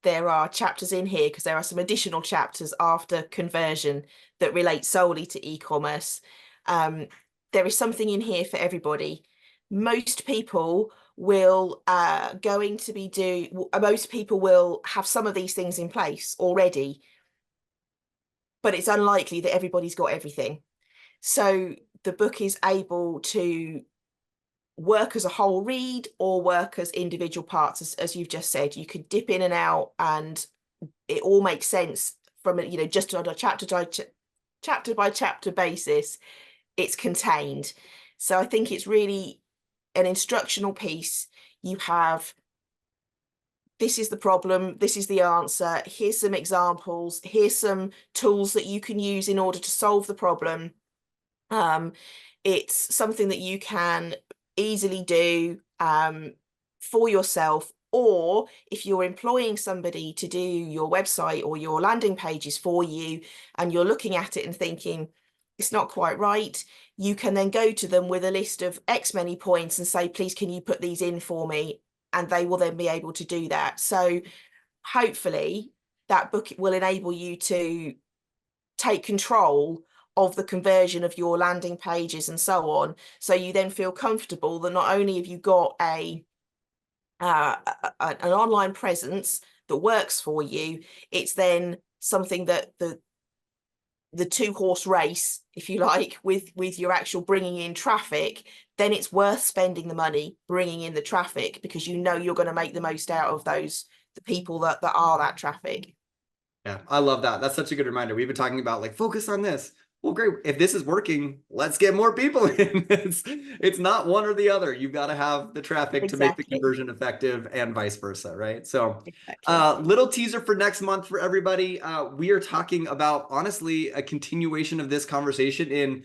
there are chapters in here because there are some additional chapters after conversion that relate solely to e-commerce. There is something in here for everybody. Most people will most people will have some of these things in place already, but it's unlikely that everybody's got everything. So the book is able to work as a whole read or work as individual parts, as you've just said. You could dip in and out and it all makes sense from, just on a chapter by chapter basis. It's contained. So I think it's really an instructional piece. You have, this is the problem, this is the answer, here's some examples, here's some tools that you can use in order to solve the problem. It's something that you can easily do for yourself, or if you're employing somebody to do your website or your landing pages for you and you're looking at it and thinking it's not quite right, you can then go to them with a list of X many points and say, please, can you put these in for me? And they will then be able to do that. So hopefully that book will enable you to take control of the conversion of your landing pages and so on. So you then feel comfortable that not only have you got an online presence that works for you, it's then something that the two-horse race, if you like, with your actual bringing in traffic, then it's worth spending the money bringing in the traffic, because you know you're going to make the most out of the people that are that traffic. Yeah, I love that. That's such a good reminder. We've been talking about like, focus on this. Well, great. If this is working, let's get more people in. It's not one or the other. You've got to have the traffic to make the conversion effective, and vice versa, right? So little teaser for next month for everybody. We are talking about, honestly, a continuation of this conversation in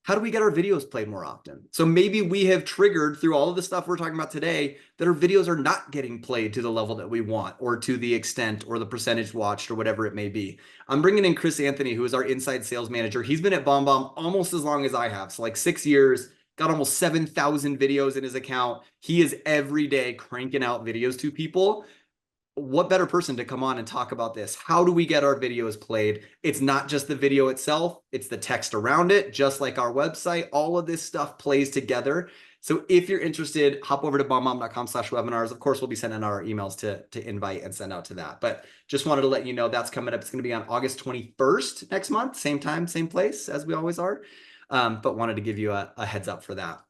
how do we get our videos played more often? So maybe we have triggered through all of the stuff we're talking about today that our videos are not getting played to the level that we want, or to the extent or the percentage watched or whatever it may be. I'm bringing in Chris Anthony, who is our inside sales manager. He's been at BombBomb almost as long as I have. So like 6 years, got almost 7,000 videos in his account. He is every day cranking out videos to people. What better person to come on and talk about this? How do we get our videos played? It's not just the video itself, it's the text around it, just like our website. All of this stuff plays together. So if you're interested, hop over to bombbomb.com/webinars. Of course, we'll be sending our emails to invite and send out to that. But just wanted to let you know that's coming up. It's going to be on August 21st next month, same time, same place as we always are. But wanted to give you a heads up for that.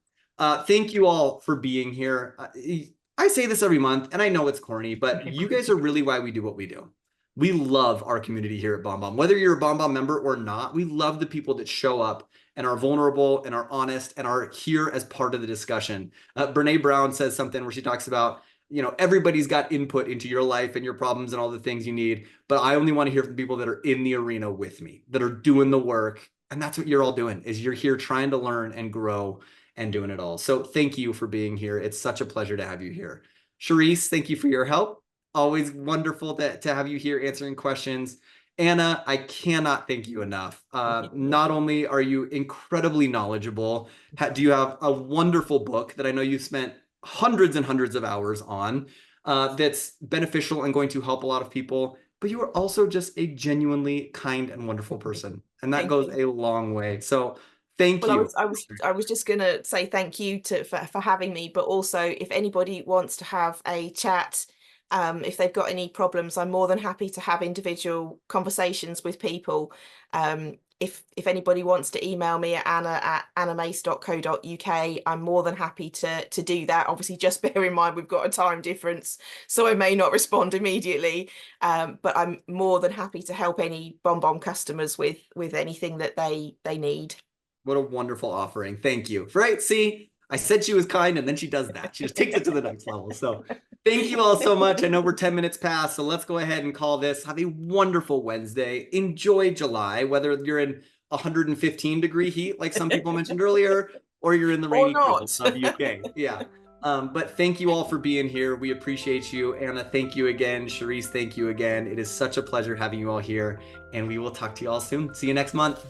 Thank you all for being here. I say this every month, and I know it's corny, but you guys are really why we do what we do. We love our community here at BombBomb. Whether you're a BombBomb member or not, we love the people that show up and are vulnerable and are honest and are here as part of the discussion. Brene Brown says something where she talks about, everybody's got input into your life and your problems and all the things you need, but I only want to hear from people that are in the arena with me, that are doing the work. And that's what you're all doing, is you're here trying to learn and grow and doing it all. So thank you for being here. It's such a pleasure to have you here. Charisse, thank you for your help. Always wonderful to have you here answering questions. Anna, I cannot thank you enough. Not only are you incredibly knowledgeable, do you have a wonderful book that I know you've spent hundreds and hundreds of hours on, that's beneficial and going to help a lot of people, but you are also just a genuinely kind and wonderful person. And that goes a long way. So thank you. I was just going to say thank you for having me, but also if anybody wants to have a chat, if they've got any problems, I'm more than happy to have individual conversations with people. If anybody wants to email me at anna@annamace.co.uk, I'm more than happy to do that. Obviously, just bear in mind we've got a time difference, so I may not respond immediately, but I'm more than happy to help any BombBomb customers with anything that they need. What a wonderful offering. Thank you. Right. See, I said she was kind, and then she does that. She just takes it to the next level. So Thank you all so much. I know we're 10 minutes past, so let's go ahead and call this. Have a wonderful Wednesday. Enjoy July, whether you're in 115-degree heat, like some people mentioned earlier, or you're in the rainy coast of UK. Yeah. But thank you all for being here. We appreciate you. Anna, thank you again. Charisse, thank you again. It is such a pleasure having you all here, and we will talk to you all soon. See you next month.